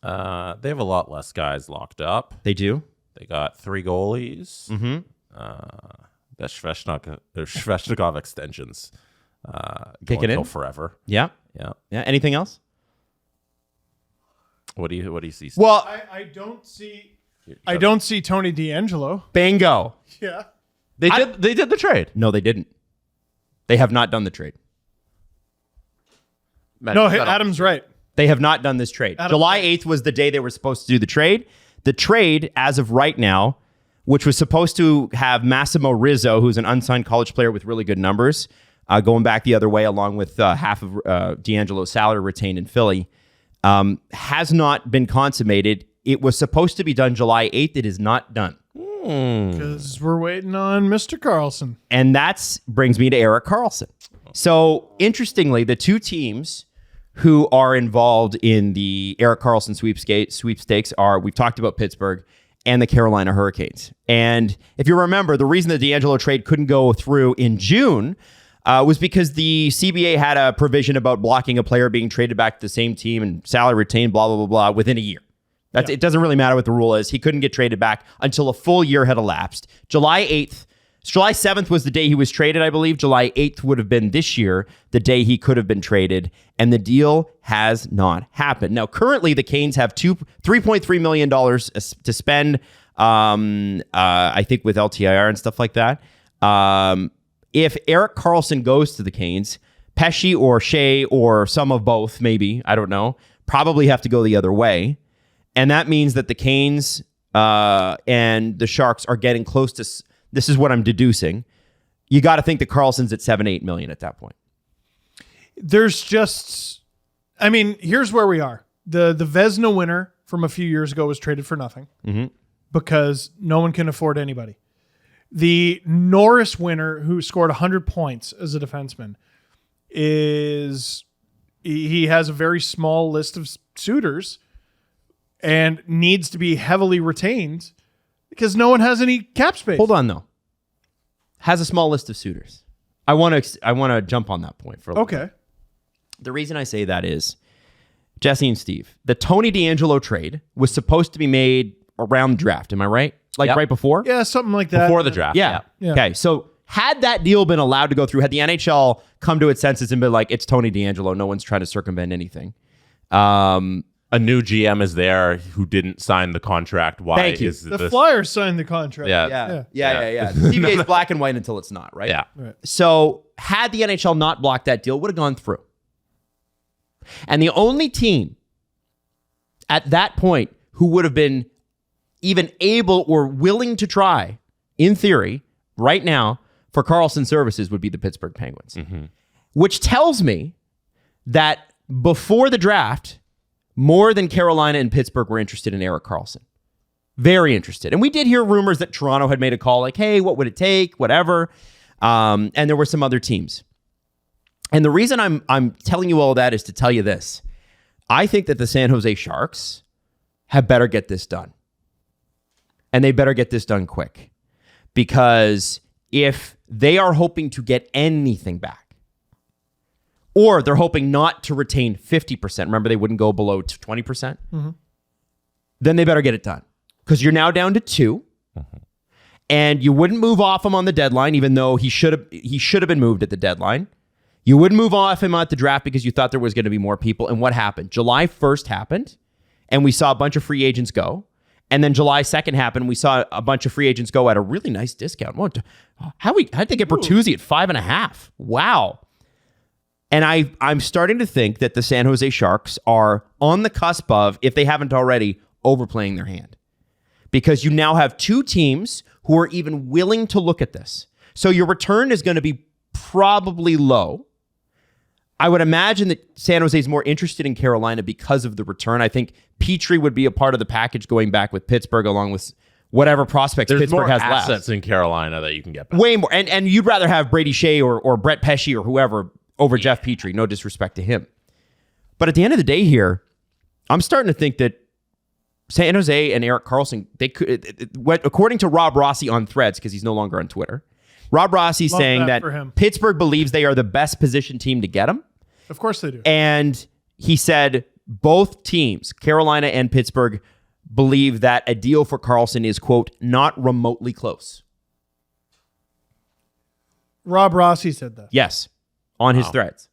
They have a lot less guys locked up. They do? They got 3 goalies. Mm-hmm. The Svechnikov extensions. Kicking in forever. Yeah. Yeah. Anything else? What do you see? Steve? Well, I don't see Tony DeAngelo. Bingo. Yeah. They did the trade. No, they didn't. They have not done the trade. No, Adam's right. They have not done this trade. July 8th was the day they were supposed to do the trade. The trade, as of right now, which was supposed to have Massimo Rizzo, who's an unsigned college player with really good numbers, going back the other way, along with half of DeAngelo's salary retained in Philly, has not been consummated. It was supposed to be done July 8th. It is not done. Because we're waiting on Mr. Karlsson. And that brings me to Erik Karlsson. So, interestingly, the 2 teams who are involved in the Erik Karlsson sweepstakes are, we've talked about Pittsburgh and the Carolina Hurricanes. And if you remember, the reason the DeAngelo trade couldn't go through in June was because the CBA had a provision about blocking a player being traded back to the same team and salary retained, blah, blah, blah, blah, within a year. It doesn't really matter what the rule is. He couldn't get traded back until a full year had elapsed. July 8th July 7th was the day he was traded, I believe. July 8th would have been this year, the day he could have been traded, and the deal has not happened. Now, currently, the Canes have $3.3 million to spend, I think, with LTIR and stuff like that. If Erik Karlsson goes to the Canes, Pesce or Shea or some of both, maybe, I don't know, probably have to go the other way. And that means that the Canes and the Sharks are getting close to... This is what I'm deducing. You got to think that Karlsson's at 7-8 million at that point. There's just, I mean, here's where we are. The Vezina winner from a few years ago was traded for nothing because no one can afford anybody. The Norris winner, who scored 100 points as a defenseman, he has a very small list of suitors and needs to be heavily retained because no one has any cap space. Hold on, though. Has a small list of suitors. I want to jump on that point for a little bit. The reason I say that is, Jesse and Steve, the Tony DeAngelo trade was supposed to be made around the draft. Am I right? Like right before? Yeah, something like that. Before the draft. Yeah. Okay, so had that deal been allowed to go through, had the NHL come to its senses and been like, it's Tony DeAngelo, no one's trying to circumvent anything. A new GM is there who didn't sign the contract. Why Thank you. is The this? Flyers signed the contract. Yeah. The CBA is black and white until it's not, right? Yeah. Right. So had the NHL not blocked that deal, would have gone through. And the only team at that point who would have been even able or willing to try, in theory, right now, for Karlsson services would be the Pittsburgh Penguins. Which tells me that before the draft, more than Carolina and Pittsburgh were interested in Erik Karlsson. Very interested. And we did hear rumors that Toronto had made a call like, hey, what would it take? Whatever. And there were some other teams. And the reason I'm telling you all that is to tell you this. I think that the San Jose Sharks have better get this done. And they better get this done quick. Because if they are hoping to get anything back, or they're hoping not to retain 50%. Remember, they wouldn't go below 20%. Then they better get it done. Because you're now down to 2. And you wouldn't move off him on the deadline, even though he should have been moved at the deadline. You wouldn't move off him at the draft because you thought there was going to be more people. And what happened? July 1st happened, and we saw a bunch of free agents go. And then July 2nd happened, and we saw a bunch of free agents go at a really nice discount. How'd they get Bertuzzi at 5.5? Wow. And I'm starting to think that the San Jose Sharks are on the cusp of, if they haven't already, overplaying their hand. Because you now have 2 teams who are even willing to look at this. So your return is going to be probably low. I would imagine that San Jose is more interested in Carolina because of the return. I think Petrie would be a part of the package going back with Pittsburgh, along with whatever prospects There's Pittsburgh more has assets left. in Carolina that you can get back. Way more. And you'd rather have Brady Shea or Brett Pesce or whoever over Jeff Petrie. No disrespect to him. But at the end of the day here, I'm starting to think that San Jose and Erik Karlsson, they could, according to Rob Rossi on Threads, because he's no longer on Twitter, Rob Rossi saying that Pittsburgh believes they are the best positioned team to get him. Of course they do. And he said both teams, Carolina and Pittsburgh, believe that a deal for Karlsson is, quote, not remotely close. Rob Rossi said that. Yes, on his threads.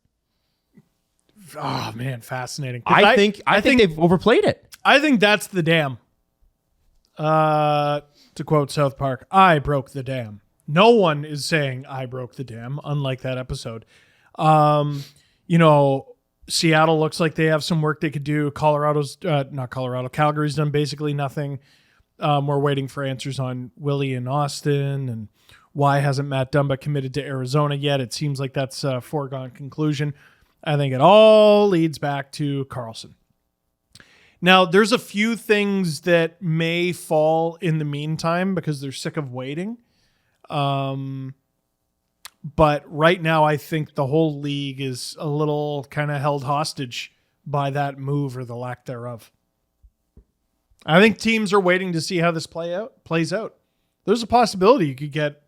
Oh, man, fascinating. I think they've overplayed it. I think that's the dam. To quote South Park, I broke the dam. No one is saying I broke the dam, unlike that episode. Seattle looks like they have some work they could do. Calgary's done basically nothing. We're waiting for answers on Willie and Austin, and why hasn't Matt Dumba committed to Arizona yet? It seems like that's a foregone conclusion. I think it all leads back to Karlsson. Now, there's a few things that may fall in the meantime because they're sick of waiting. But right now, I think the whole league is a little kind of held hostage by that move or the lack thereof. I think teams are waiting to see how this plays out. There's a possibility you could get,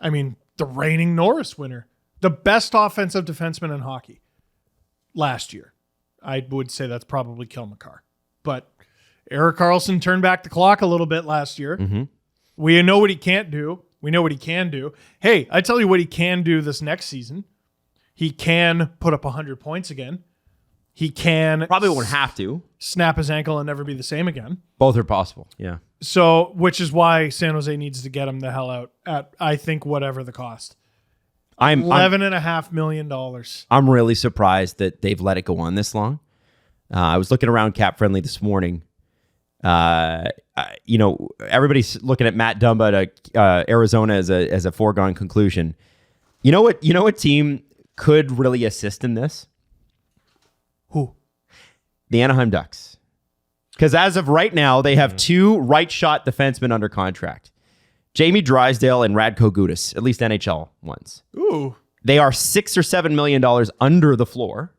the reigning Norris winner, the best offensive defenseman in hockey last year. I would say that's probably Kyle McCarr. But Erik Karlsson turned back the clock a little bit last year. We know what he can't do. We know what he can do. Hey, I tell you what he can do this next season. He can put up 100 points again. He can Probably won't have to. snap his ankle and never be the same again. Both are possible. Yeah. So, which is why San Jose needs to get him the hell out at, I think, whatever the cost. I'm $11.5 million. I'm really surprised that they've let it go on this long. I was looking around Cap Friendly this morning. Everybody's looking at Matt Dumba to Arizona as a foregone conclusion. You know what team could really assist in this? Who? The Anaheim Ducks. Because as of right now, they have two right shot defensemen under contract. Jamie Drysdale and Radko Gudas, at least NHL ones. Ooh. They are $6 or $7 million under the floor.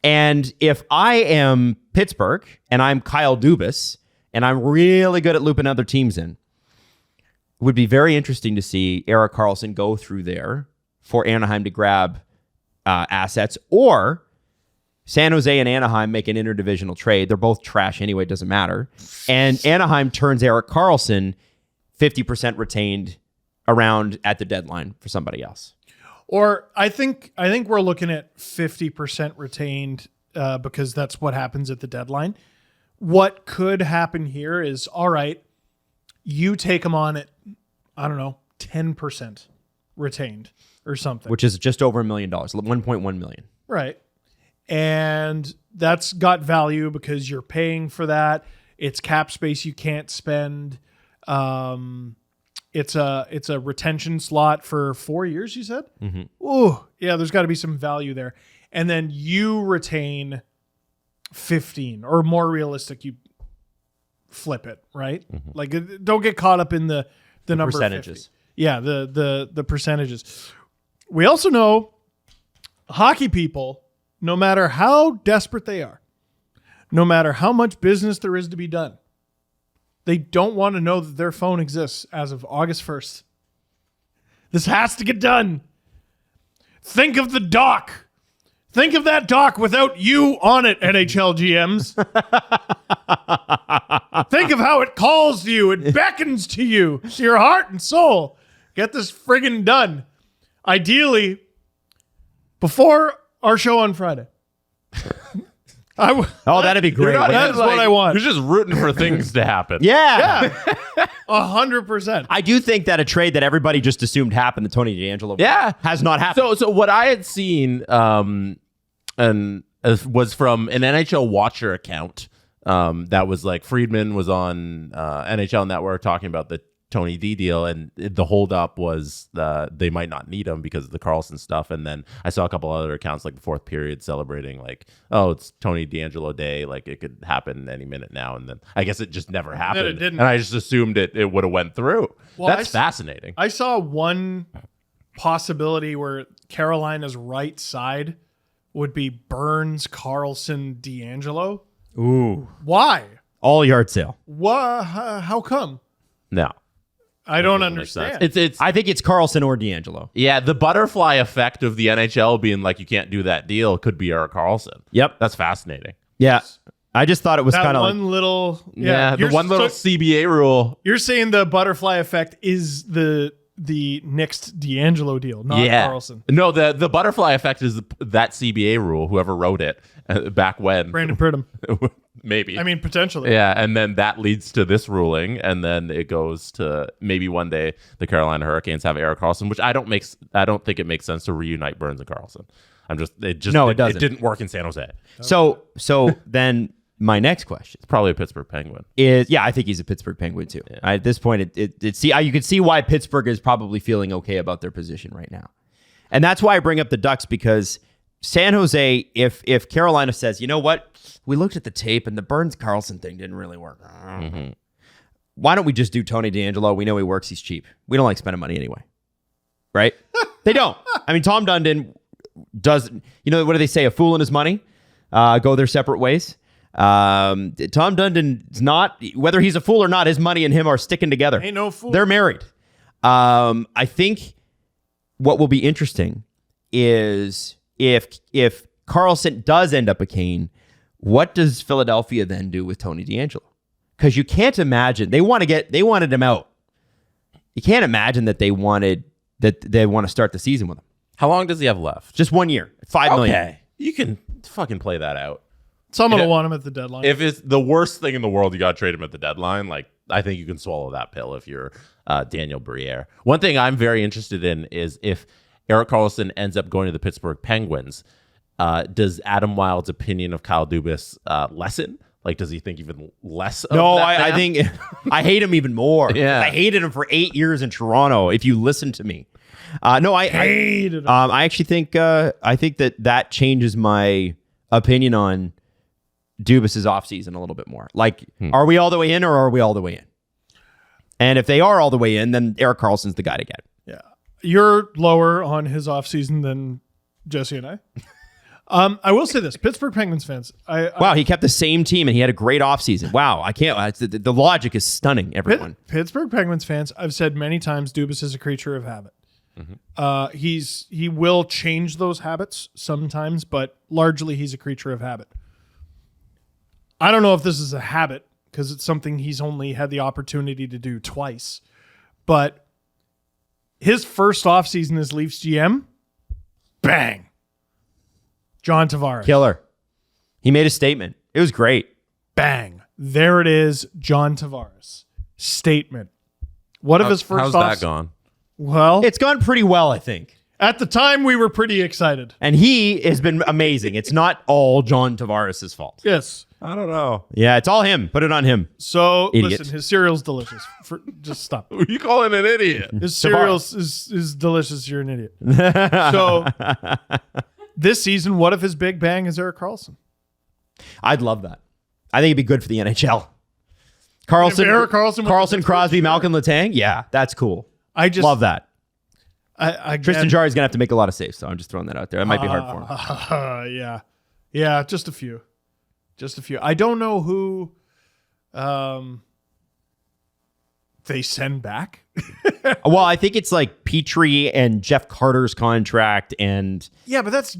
And if I am Pittsburgh and I'm Kyle Dubas and I'm really good at looping other teams in, it would be very interesting to see Erik Karlsson go through there for Anaheim to grab assets, or San Jose and Anaheim make an interdivisional trade. They're both trash anyway, it doesn't matter. And Anaheim turns Erik Karlsson 50% retained around at the deadline for somebody else. Or I think we're looking at 50% retained because that's what happens at the deadline. What could happen here is, all right, you take them on at, I don't know, 10% retained or something. Which is just over $1 million, 1.1 million. Right. And that's got value because you're paying for that. It's cap space you can't spend. It's a retention slot for 4 years, you said? Mm-hmm. Ooh, yeah, there's got to be some value there. And then you retain 15, or more realistic, you flip it, right? Mm-hmm. Like, don't get caught up in the number percentages. 50. Yeah, the percentages. We also know hockey people, no matter how desperate they are, no matter how much business there is to be done, they don't want to know that their phone exists as of August 1st. This has to get done. Think of the doc. Think of that doc without you on it, NHL GMs. Think of how it calls to you. It beckons to you, to your heart and soul. Get this friggin' done. Ideally, before our show on Friday. That'd be great. That's what I want. You're just rooting for things to happen. Yeah. 100%. I do think that a trade that everybody just assumed happened, the Tony DeAngelo, has not happened. So what I had seen was from an NHL Watcher account that was like Friedman was on NHL Network talking about the Tony D deal, and the holdup was they might not need him because of the Karlsson stuff. And then I saw a couple other accounts like the fourth period celebrating like, oh, it's Tony DeAngelo Day, like it could happen any minute now. And then I guess it just never happened. It didn't. And I just assumed it would have went through. Well, That's fascinating. I saw one possibility where Carolina's right side would be Burns, Karlsson, DeAngelo. Ooh. Why? All yard sale. How come? No. I don't Doesn't make understand. sense. It's I think it's Karlsson or DeAngelo. yeah, the butterfly effect of the NHL being like you can't do that deal could be Erik Karlsson. Yep. That's fascinating. Yeah. I just thought it was that kind of one like, little The one little CBA rule. You're saying the butterfly effect is the next DeAngelo deal, not Karlsson. No, the butterfly effect is that CBA rule. Whoever wrote it back when, Brandon Pridham. maybe. I mean, potentially. Yeah, and then that leads to this ruling, and then it goes to maybe one day the Carolina Hurricanes have Erik Karlsson, which I don't think it makes sense to reunite Burns and Karlsson. It doesn't. It didn't work in San Jose. So then my next question It's probably a Pittsburgh Penguin. is, I think he's a Pittsburgh Penguin too. Yeah. At this point, you can see why Pittsburgh is probably feeling okay about their position right now. And that's why I bring up the Ducks, because San Jose, if Carolina says, you know what, we looked at the tape and the Burns Karlsson thing didn't really work. Mm-hmm. Why don't we just do Tony DeAngelo? We know he works. He's cheap. We don't like spending money anyway. Right? They don't. I mean, Tom Dundon does, what do they say? A fool and his money go their separate ways. Tom Dundon's not, whether he's a fool or not, his money and him are sticking together. Ain't no fool. They're married. I think what will be interesting is if Karlsson does end up a Kane, what does Philadelphia then do with Tony DeAngelo? Because you can't imagine they wanted him out You can't imagine that they want to start the season with him. How long does he have left? Just 1 year, $5 million. Okay, you can fucking play that out. Someone will want him at the deadline. If it's the worst thing in the world, you got to trade him at the deadline. Like, I think you can swallow that pill if you're Daniel Briere. One thing I'm very interested in is if Erik Karlsson ends up going to the Pittsburgh Penguins, does Adam Wild's opinion of Kyle Dubas lessen? Like, does he think even less of No, that I think I hate him even more. Yeah. I hated him for 8 years in Toronto, if you listen to me. I hated him. I actually think that changes my opinion on Dubas's offseason a little bit more. Like, are we all the way in or are we all the way in? And if they are all the way in, then Erik Karlsson's the guy to get. Yeah. You're lower on his offseason than Jesse and I. I will say this, Pittsburgh Penguins fans. Wow, he kept the same team and he had a great offseason. Wow, I can't. The logic is stunning, everyone. Pittsburgh Penguins fans, I've said many times, Dubas is a creature of habit. He will change those habits sometimes, but largely he's a creature of habit. I don't know if this is a habit because it's something he's only had the opportunity to do twice, but his first offseason as Leafs GM, bang. John Tavares. Killer. He made a statement. It was great. Bang. There it is, John Tavares. Statement. What if his first How's that gone? Well, It's gone pretty well, I think. at the time we were pretty excited. And he has been amazing. It's not all John Tavares' fault. Yes. I don't know. Yeah, it's all him. Put it on him. So, Idiot. listen, his cereal's delicious. Just stop. Who are you calling an idiot? His cereal is delicious. You're an idiot. So, this season, what if his big bang is Erik Karlsson? I'd love that. I think it'd be good for the NHL. Karlsson, Erik Karlsson Crosby, Malcolm Letang. Yeah, that's cool. I just love that. I Tristan Jarry's gonna have to make a lot of saves, so I'm just throwing that out there. That might be hard for him. Yeah, just a few. I don't know who they send back. Well, I think it's like Petrie and Jeff Carter's contract, and Yeah, but that's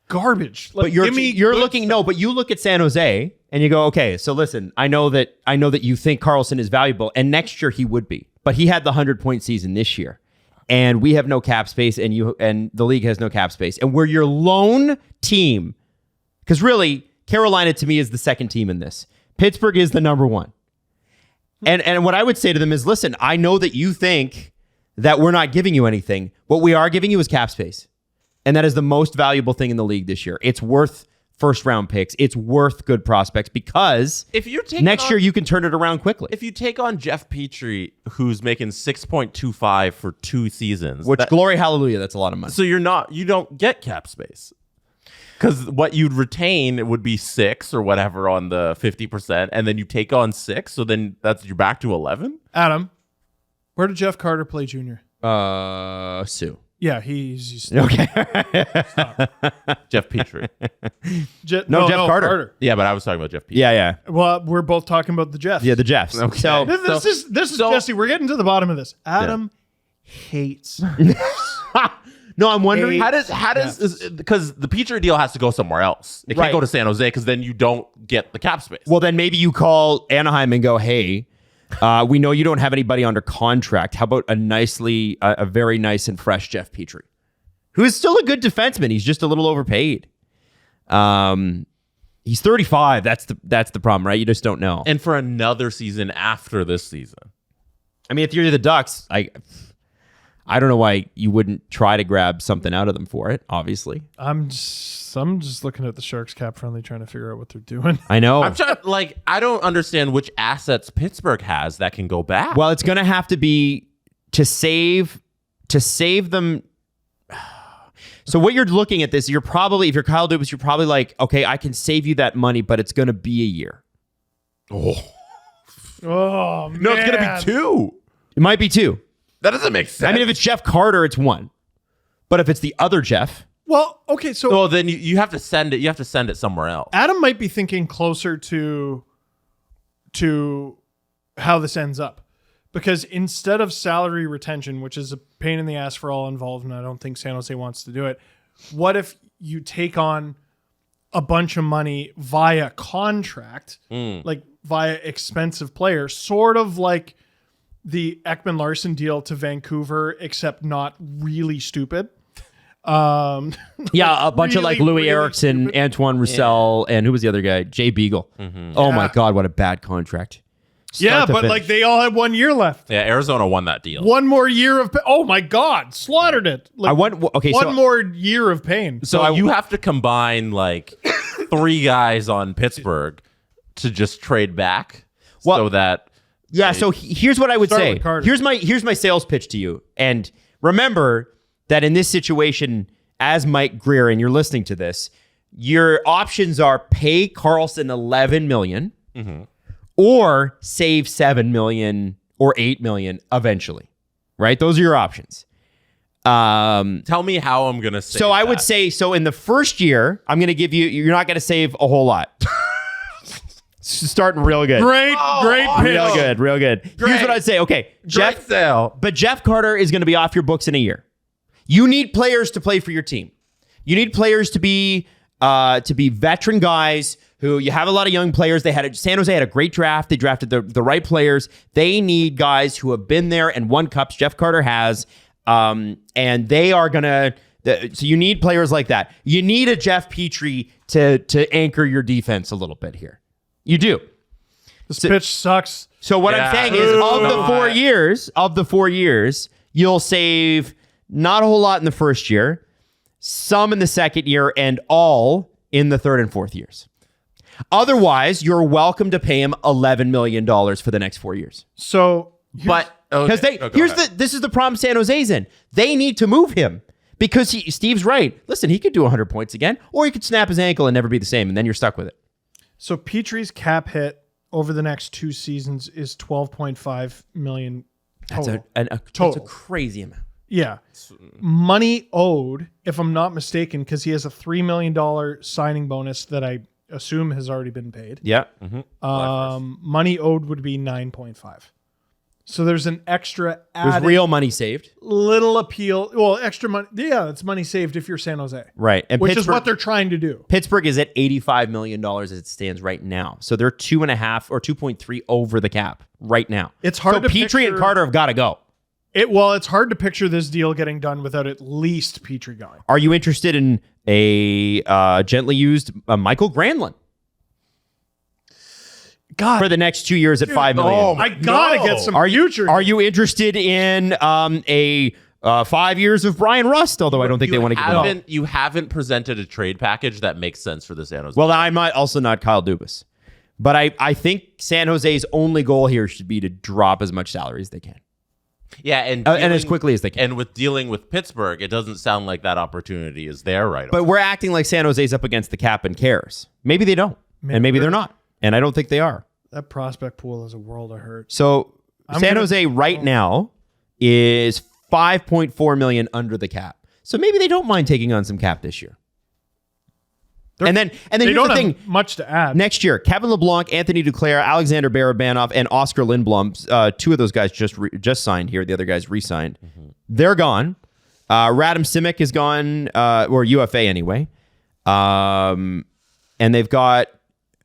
garbage. but you look at San Jose and you go, okay, so listen, I know that you think Karlsson is valuable, and next year he would be, but he had the 100-point season this year, and we have no cap space, and the league has no cap space, and we're your lone team, because really Carolina to me is the second team in this. Pittsburgh is the number one. And what I would say to them is, listen, I know that you think that we're not giving you anything. What we are giving you is cap space. And that is the most valuable thing in the league this year. It's worth first round picks. It's worth good prospects, because If you're next year you can turn it around quickly. If you take on Jeff Petrie, who's making 6.25 for 2 seasons, Which, glory hallelujah, that's a lot of money. so you don't get cap space. Because what you'd retain would be 6 or whatever on the 50%, and then you take on 6, so then you're back to 11. Adam, where did Jeff Carter play junior? Sue. Yeah, he's Okay. Jeff Petrie. Jeff Carter. Yeah, but I was talking about Jeff Petrie. Yeah. Well, we're both talking about the Jeffs. Yeah, the Jeffs. Okay. So This is Jesse. We're getting to the bottom of this. Adam hates. no, I'm wondering How does because the Petrie deal has to go somewhere else. It can't Right. go to San Jose because then you don't get the cap space. Well, then maybe you call Anaheim and go, hey, we know you don't have anybody under contract. How about a very nice and fresh Jeff Petrie, who is still a good defenseman. He's just a little overpaid. He's 35. That's the problem, right? You just don't know. And for another season after this season. I mean, if you're the Ducks, I don't know why you wouldn't try to grab something out of them for it, obviously. I'm just looking at the Sharks cap friendly, trying to figure out what they're doing. I know. I'm trying, I don't understand which assets Pittsburgh has that can go back. Well, it's going to have to be to save them. So what you're looking at this, if you're Kyle Dubas, you're probably like, okay, I can save you that money, but it's going to be a year. Oh man. No, it's going to be 2. It might be 2. That doesn't make sense. I mean, if it's Jeff Carter, it's 1. But if it's the other Jeff, Well, okay, so well, then you have to send it. You have to send it somewhere else. Adam might be thinking closer to how this ends up, because instead of salary retention, which is a pain in the ass for all involved, and I don't think San Jose wants to do it, what if you take on a bunch of money via contract, like via expensive players, sort of like the Ekman-Larsson deal to Vancouver, except not really stupid. Yeah, a bunch of like Louis Eriksson, stupid. Antoine Roussel, and who was the other guy? Jay Beagle. Oh my God, what a bad contract. But like they all had 1 year left. Yeah, Arizona won that deal. One more year of oh my God, slaughtered it. Like, one more year of pain. So you have to combine like 3 guys on Pittsburgh to just trade back so that. Yeah, so here's what I would say. Here's my sales pitch to you. And remember that in this situation, as Mike Greer, and you're listening to this, your options are pay Karlsson $11 million or save $7 million or $8 million eventually. Right? Those are your options. Tell me how I'm going to save I would say, in the first year, I'm going to give you, you're not going to save a whole lot. Starting real good. Great pitch. Real good. Here's what I'd say. Okay, Jeff Carter is going to be off your books in a year. You need players to play for your team. You need players to be veteran guys who you have a lot of young players. San Jose had a great draft. They drafted the right players. They need guys who have been there and won cups. Jeff Carter has, and they are gonna. So you need players like that. You need a Jeff Petrie to anchor your defense a little bit here. You do. This pitch sucks. So what I'm saying is, of the 4 years, you'll save not a whole lot in the first year, some in the second year, and all in the third and fourth years. Otherwise, you're welcome to pay him $11 million for the next 4 years. So, this is the problem San Jose's in. They need to move him because Steve's right. Listen, he could do 100 points again, or he could snap his ankle and never be the same, and then you're stuck with it. So Petrie's cap hit over the next 2 seasons is $12.5 million total. That's a crazy amount. Yeah. Money owed, if I'm not mistaken, because he has a $3 million signing bonus that I assume has already been paid. Yeah. Money owed would be 9.5. So there's an extra added. There's real money saved. Little appeal. Well, extra money. Yeah, it's money saved if you're San Jose. Right. And which is what they're trying to do. Pittsburgh is at $85 million as it stands right now. So they're 2.5 or 2.3 over the cap right now. It's hard to Petrie and Carter have got to go. It's hard to picture this deal getting done without at least Petrie going. Are you interested in a gently used Michael Granlund? God, for the next 2 years at $5 million. I gotta get some future. Are you interested in a 5 years of Brian Rust? Although I don't think they want to give it. You haven't presented a trade package that makes sense for the San Jose. Well, I might also not Kyle Dubas, but I think San Jose's only goal here should be to drop as much salary as they can. Yeah, and as quickly as they can. And with dealing with Pittsburgh, it doesn't sound like that opportunity is there right away. But we're acting like San Jose's up against the cap and cares. Maybe they don't, and maybe they're not. And I don't think they are. That prospect pool is a world of hurt. So San Jose right now is $5.4 million under the cap. So maybe they don't mind taking on some cap this year. And then they here's don't the thing. Have much to add. Next year, Kevin LeBlanc, Anthony Duclair, Alexander Barabanov, and Oscar Lindblom. 2 of those guys just signed here. The other guys re-signed. They're gone. Radim Simic is gone, or UFA anyway. And they've got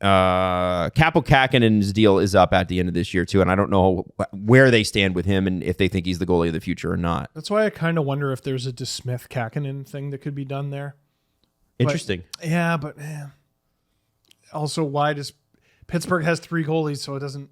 Kaapo Kähkönen's deal is up at the end of this year too, and I don't know where they stand with him and if they think he's the goalie of the future or not. That's why I kind of wonder if there's a DeSmith Kähkönen thing that could be done there. Interesting. But also, why does Pittsburgh has 3 goalies, so it doesn't?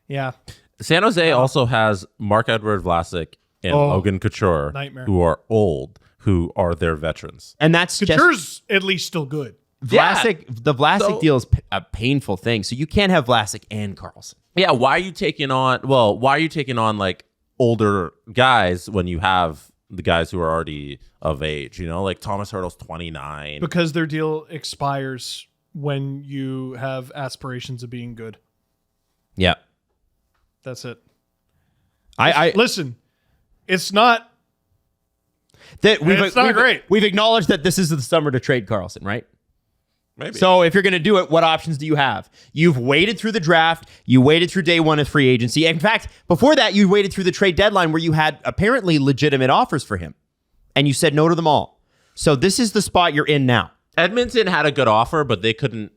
Yeah. San Jose also has Marc-Edouard Vlasic and Logan Couture, who are old, who are their veterans, and that's Couture's at least still good. Vlasic, the Vlasic deal is a painful thing, so you can't have Vlasic and Karlsson. Yeah, why are you taking on like older guys when you have the guys who are already of age? You know, like Thomas Hertl's 29. Because their deal expires when you have aspirations of being good. Yeah, that's it. I listen. It's not that it's not great. We've acknowledged that this is the summer to trade Karlsson, right? Maybe. So if you're going to do it, what options do you have? You've waited through the draft. You waited through day one of free agency. In fact, before that, you waited through the trade deadline where you had apparently legitimate offers for him. And you said no to them all. So this is the spot you're in now. Edmonton had a good offer, but they couldn't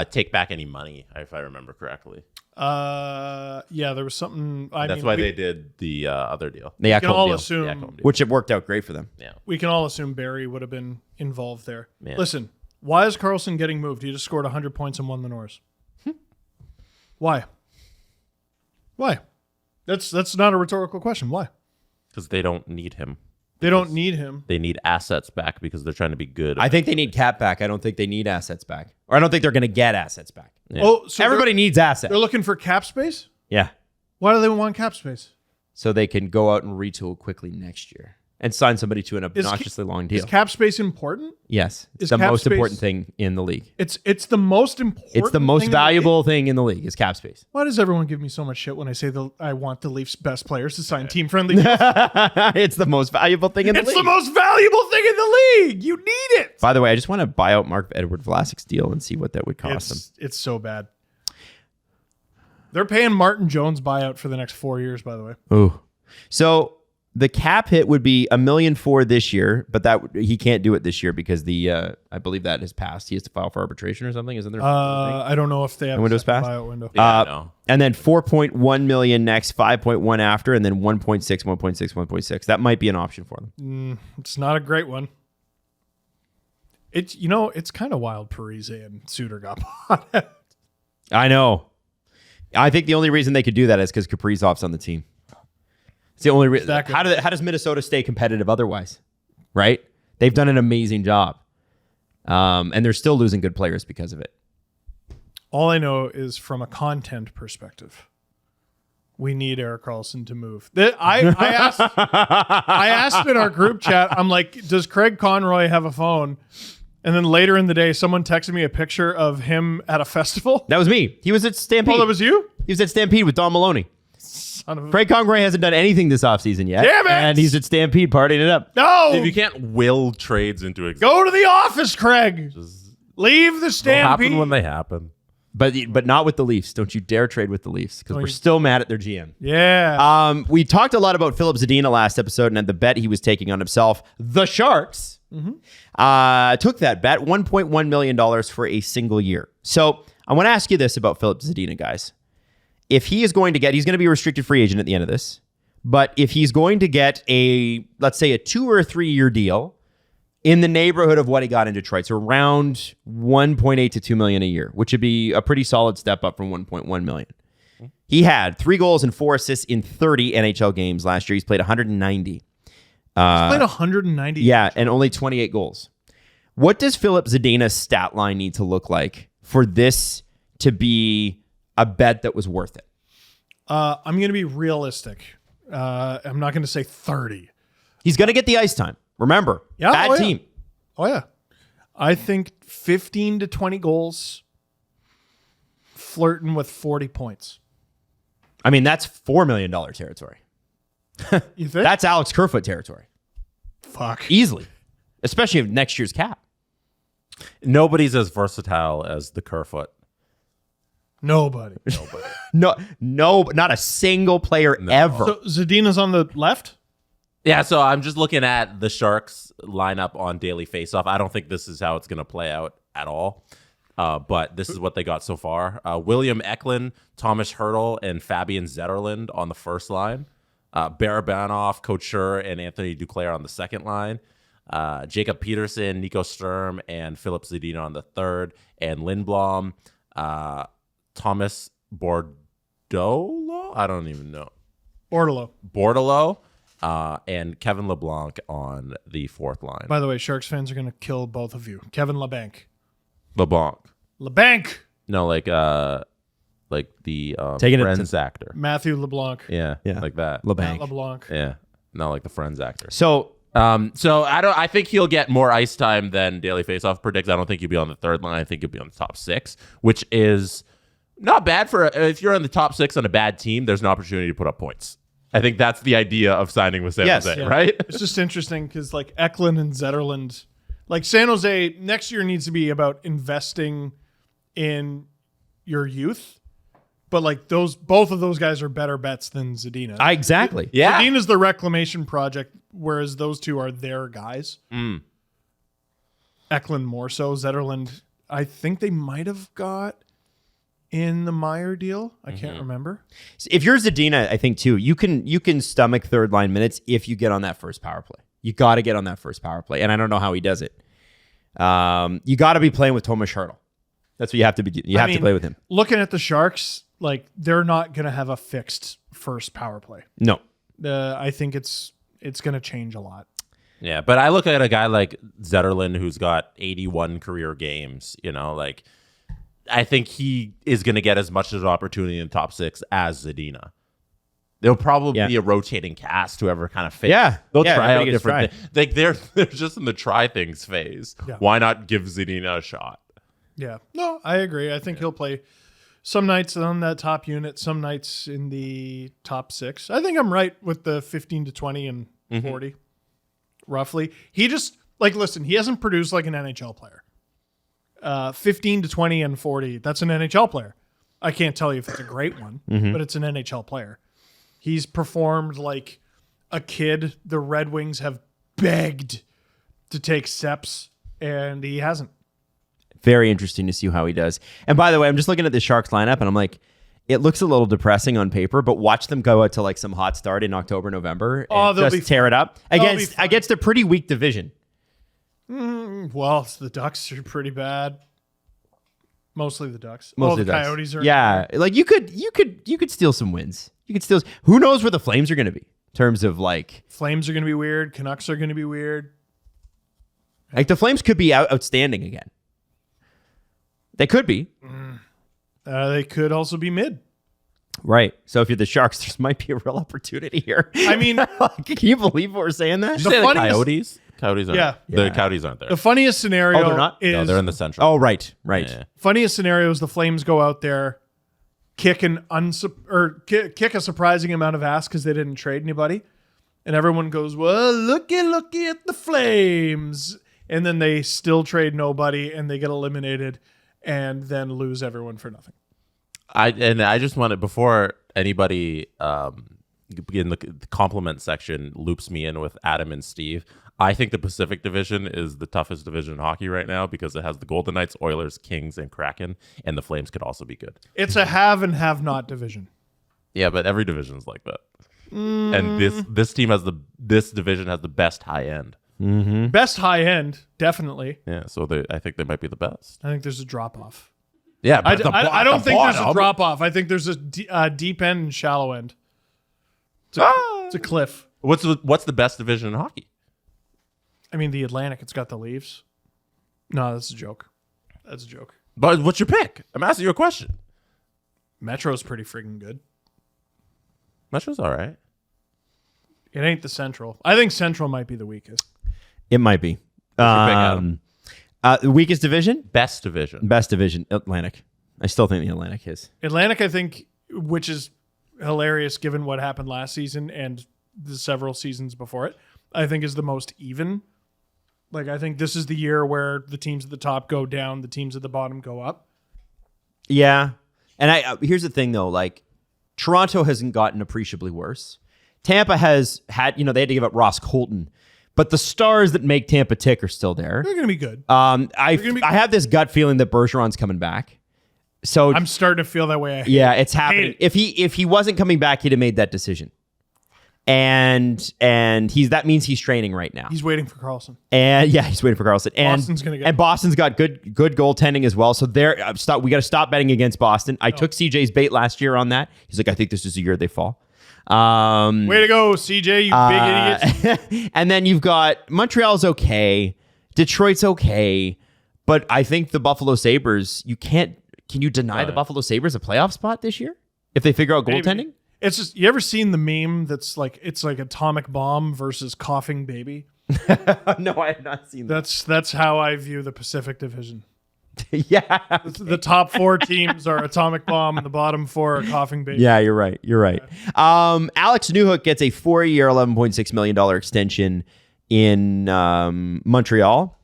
take back any money, if I remember correctly. Yeah, there was something. That's why they did the other deal. The we can all deal, assume, which it worked out great for them. Yeah. we can all assume Barry would have been involved there. Yeah. Listen, why is Karlsson getting moved? He just scored 100 points and won the Norris. Why? Why? That's not a rhetorical question. Why? Because they don't need him. They don't need him. They need assets back because they're trying to be good. I think they need cap back. I don't think they need assets back. Or I don't think they're going to get assets back. Yeah. Oh, so Everybody needs assets. they're looking for cap space? Yeah. Why do they want cap space? So they can go out and retool quickly next year and sign somebody to an obnoxiously long deal. Is cap space important? Yes. It's is the cap most space- important thing in the league. It's the most important. It's the most thing valuable thing in the league is cap space. Why does everyone give me so much shit when I say I want the Leafs' best players to sign team-friendly deals? It's the most valuable thing in the It's league. the most valuable thing in the league. You need it. By the way, I just want to buy out Mark Edward Vlasic's deal and see what that would cost them. It's so bad. They're paying Martin Jones buyout for the next 4 years, by the way. Ooh. So the cap hit would be $1.4 million this year, but that he can't do it this year because I believe that has passed. He has to file for arbitration or something. Isn't there? I don't know if they have the window's a second passed? buyout window. No. And then 4.1 million next, 5.1 after, and then 1.6, 1.6, 1.6. That might be an option for them. It's not a great one. It's kind of wild. Parise and Suter got bought. I know. I think the only reason they could do that is because Kaprizov's on the team. It's the only reason. How does Minnesota stay competitive otherwise? Right? They've done an amazing job. And they're still losing good players because of it. All I know is from a content perspective, we need Erik Karlsson to move. I asked in our group chat, I'm like, does Craig Conroy have a phone? And then later in the day, someone texted me a picture of him at a festival. That was me. He was at Stampede. Oh, that was you? He was at Stampede with Don Maloney. Son of a... Craig Conroy hasn't done anything this offseason yet. Damn it! And he's at Stampede partying it up. No! If you can't will trades into existence, Go to the office, Craig. Leave the they'll Stampede. happen when they happen. But not with the Leafs. Don't you dare trade with the Leafs because we're still mad at their GM. Yeah. We talked a lot about Philip Zadina last episode and the bet he was taking on himself. The Sharks took that bet, $1.1 million for a single year. So I want to ask you this about Philip Zadina, guys. If he is going to he's going to be a restricted free agent at the end of this, but if he's going to get let's say a 2 or 3 year deal in the neighborhood of what he got in Detroit, so around 1.8 to 2 million a year, which would be a pretty solid step up from 1.1 million. He had 3 goals and 4 assists in 30 NHL games last year. He's played 190. He's played 190. Yeah, and only 28 goals. What does Philip Zadina's stat line need to look like for this to be a bet that was worth it? I'm going to be realistic. I'm not going to say 30. He's going to get the ice time. Remember, bad team. Oh, yeah. I think 15 to 20 goals, flirting with 40 points. I mean, that's $4 million territory. You think? That's Alex Kerfoot territory. Fuck. Easily. Especially of next year's cap. Nobody's as versatile as the Kerfoot. Nobody. No, not a single player ever. So Zadina's on the left? Yeah, so I'm just looking at the Sharks lineup on Daily Faceoff. I don't think this is how it's going to play out at all. But this is what they got so far. William Eklund, Thomas Hertl, and Fabian Zetterlund on the first line. Barabanov, Couture, and Anthony Duclair on the second line. Jacob Peterson, Nico Sturm, and Philip Zadina on the third. And Lindblom, Thomas Bordolo? I don't even know. Bordolo. And Kevin LeBlanc on the fourth line. By the way, Sharks fans are going to kill both of you. Kevin LeBlanc. LeBlanc. No, like the Taking Friends actor. Matthew LeBlanc. Yeah, like that. LeBlanc. LeBlanc. Yeah, not like the Friends actor. So I think he'll get more ice time than Daily Faceoff predicts. I don't think he'll be on the third line. I think he'll be on the top 6, which is not bad for if you're on the top 6 on a bad team. There's an opportunity to put up points. I think that's the idea of signing with San Jose, right? It's just interesting because like Eklund and Zetterlund, like San Jose next year needs to be about investing in your youth. But like both of those guys are better bets than Zadina. Exactly. Yeah. Zadina's the reclamation project, whereas those two are their guys. Eklund more so. Zetterlund, I think they might have got in the Meyer deal. I can't remember. If you're Zadina, I think too, you can stomach third line minutes if you get on that first power play. You got to get on that first power play, and I don't know how he does it. You got to be playing with Tomas Hertl. That's what you have to be. You have to play with him. Looking at the Sharks, like they're not going to have a fixed first power play. No, I think it's going to change a lot. Yeah, but I look at a guy like Zetterlund who's got 81 career games. You know, like I think he is going to get as much of an opportunity in the top 6 as Zadina. There'll probably be a rotating cast, whoever kind of fits. Yeah, they'll try out different things. Like they're just in the try things phase. Yeah. Why not give Zadina a shot? Yeah, no, I agree. I think he'll play some nights on that top unit, some nights in the top 6. I think I'm right with the 15 to 20 and 40, roughly. He just, like, listen, he hasn't produced like an NHL player. 15 to 20 and 40, that's an NHL player. I can't tell you if it's a great one, but it's an NHL player. He's performed like a kid the Red Wings have begged to take steps, and he hasn't. Very interesting to see how he does. And by the way, I'm just looking at the Sharks lineup, and I'm like, it looks a little depressing on paper, but watch them go out to like some hot start in October, November, and just tear it up against a pretty weak division. Well, the Ducks are pretty bad. Mostly the Ducks. Mostly the Ducks. Coyotes are. Yeah, like you could steal some wins. You could steal. Who knows where the Flames are going to be in terms of like Flames are going to be weird. Canucks are going to be weird. Like the Flames could be outstanding again. They could be. They could also be mid. Right. So if you're the Sharks, there might be a real opportunity here. I mean, can you believe what we're saying that? Did you say the Coyotes? Coyotes aren't. Yeah. The Coyotes aren't there. The funniest scenario they're not? is... No, they're in the Central. Oh, right. Yeah. Funniest scenario is the Flames go out there, kick a surprising amount of ass because they didn't trade anybody. And everyone goes, well, looky at the Flames. And then they still trade nobody and they get eliminated and then lose everyone for nothing. I just wanted, before anybody in the compliment section loops me in with Adam and Steve, I think the Pacific Division is the toughest division in hockey right now because it has the Golden Knights, Oilers, Kings, and Kraken, and the Flames could also be good. It's a have and have not division. Yeah, but every division is like that. And this division has the best high end. Mm-hmm. Best high end, definitely. Yeah, so I think they might be the best. I think there's a drop off. Yeah, I but don't think there's a drop off. I think there's a deep end and shallow end. It's a cliff. What's the best division in hockey? I mean, the Atlantic. It's got the Leafs. No, that's a joke. That's a joke. But what's your pick? I'm asking you a question. Metro's pretty freaking good. Metro's all right. It ain't the Central. I think Central might be the weakest. It might be. The weakest division? Best division. Best division, Atlantic. I still think the Atlantic is. Atlantic, I think, which is hilarious given what happened last season and the several seasons before it, I think is the most even. Like, I think this is the year where the teams at the top go down, the teams at the bottom go up. Yeah. And here's the thing, though. Like, Toronto hasn't gotten appreciably worse. Tampa has had, they had to give up Ross Colton. But the stars that make Tampa tick are still there. They're going to be good. I have this gut feeling that Bergeron's coming back. So I'm starting to feel that way. It's happening. If he wasn't coming back, he'd have made that decision. And that means he's training right now. He's waiting for Karlsson. And he's waiting for Karlsson. And Boston's gonna get and Boston's got good goaltending as well. So we got to stop betting against Boston. I took CJ's bait last year on that. He's like, I think this is the year they fall. Way to go, CJ, you big idiot. And then you've got Montreal's okay. Detroit's okay. But I think the Buffalo Sabres, can you deny the Buffalo Sabres a playoff spot this year? If they figure out goaltending? Maybe. It's just, you ever seen the meme that's like, it's like atomic bomb versus coughing baby? No, I have not seen that. That's how I view the Pacific Division. Yeah. The top 4 teams are atomic bomb and the bottom 4 are coughing baby. Yeah, you're right. Yeah. Alex Newhook gets a 4-year, $11.6 million extension in Montreal.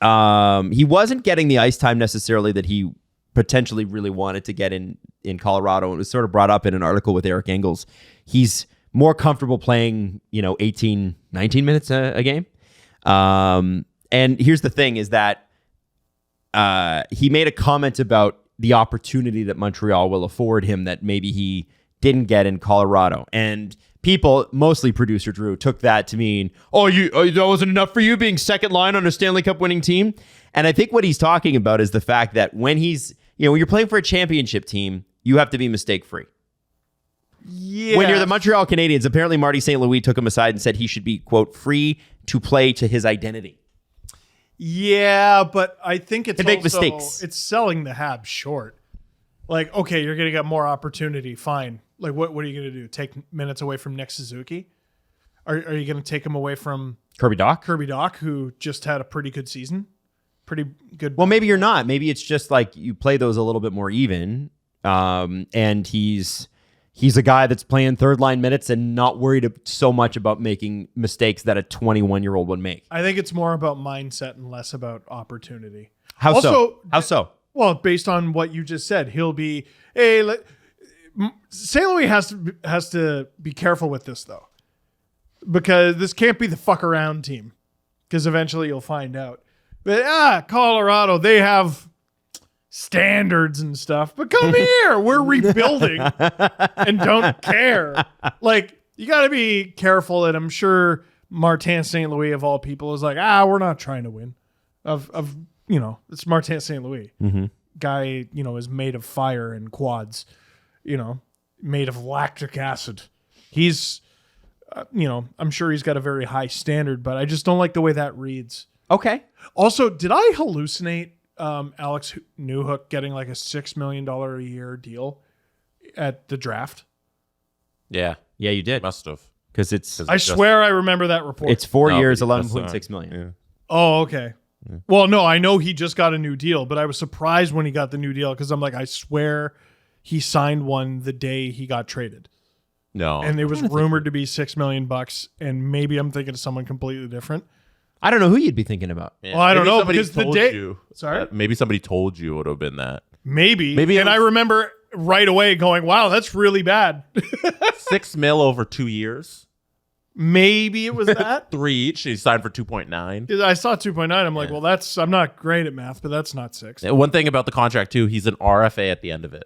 He wasn't getting the ice time necessarily that he potentially really wanted to get in Colorado. It was sort of brought up in an article with Erik Engels. He's more comfortable playing, 18, 19 minutes a game. And here's the thing is that he made a comment about the opportunity that Montreal will afford him that maybe he didn't get in Colorado. And people, mostly producer Drew, took that to mean, that wasn't enough for you being second line on a Stanley Cup winning team. And I think what he's talking about is the fact that when when you're playing for a championship team, you have to be mistake free. Yeah. When you're the Montreal Canadiens, apparently Marty St. Louis took him aside and said he should be, quote, free to play to his identity. Yeah, but I think it's to make also, mistakes. It's selling the Habs short. Like, okay, you're going to get more opportunity. Fine. Like, what are you going to do? Take minutes away from Nick Suzuki? Are you going to take him away from Kirby Dach, who just had a pretty good season? Pretty good. Well, maybe you're not. Maybe it's just like you play those a little bit more even. And he's a guy that's playing third line minutes and not worried so much about making mistakes that a 21-year-old would make. I think it's more about mindset and less about opportunity. How so? Well, based on what you just said, he'll be. St. Louis has to be careful with this though, because this can't be the fuck around team. Because eventually you'll find out. But Colorado, they have standards and stuff. But come here, we're rebuilding and don't care. Like, you got to be careful. And I'm sure Martin St. Louis of all people is like, we're not trying to win. It's Martin St. Louis. Mm-hmm. Guy, is made of fire and quads. Made of lactic acid. He's, I'm sure he's got a very high standard, but I just don't like the way that reads. Okay. Also, did I hallucinate Alex Newhook getting like a $6 million a year deal at the draft? Yeah. Yeah, you did. Must have. Because I swear I remember that report. It's 4 years, $11.6 million. Yeah. Oh, okay. Yeah. Well, no, I know he just got a new deal, but I was surprised when he got the new deal because I'm like, I swear he signed one the day he got traded. No. And it was rumored to be $6 million, and maybe I'm thinking of someone completely different. I don't know who you'd be thinking about. Yeah. Well, I don't know Maybe because the told day. you. Sorry, Maybe somebody told you it would have been that. Maybe. And I remember right away going, "Wow, that's really bad." $6 million over 2 years. Maybe it was that 3 each. He signed for 2.9. I saw 2.9. I'm like, well, I'm not great at math, but that's not 6. One thing about the contract too, he's an RFA at the end of it.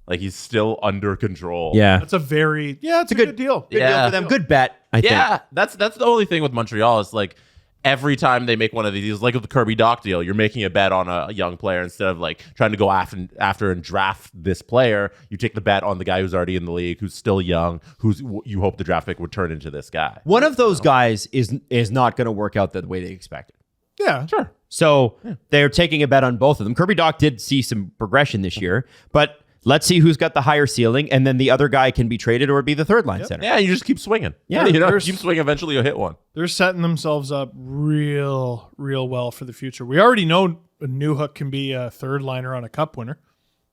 Like, he's still under control. Yeah, that's it's a good deal. Good deal for them. Good bet. I think. Yeah, that's the only thing with Montreal is like every time they make one of these deals, like with the Kirby Dach deal, you're making a bet on a young player instead of like trying to go after and draft this player. You take the bet on the guy who's already in the league, who's still young, who's you hope the draft pick would turn into this guy. One of those guys is not going to work out the way they expected. Yeah, sure. So they're taking a bet on both of them. Kirby Dach did see some progression this year, but let's see who's got the higher ceiling, and then the other guy can be traded or be the third line center. Yeah, you just keep swinging. Yeah, keep swinging. Eventually, you'll hit one. They're setting themselves up real well for the future. We already know Newhook can be a third liner on a cup winner.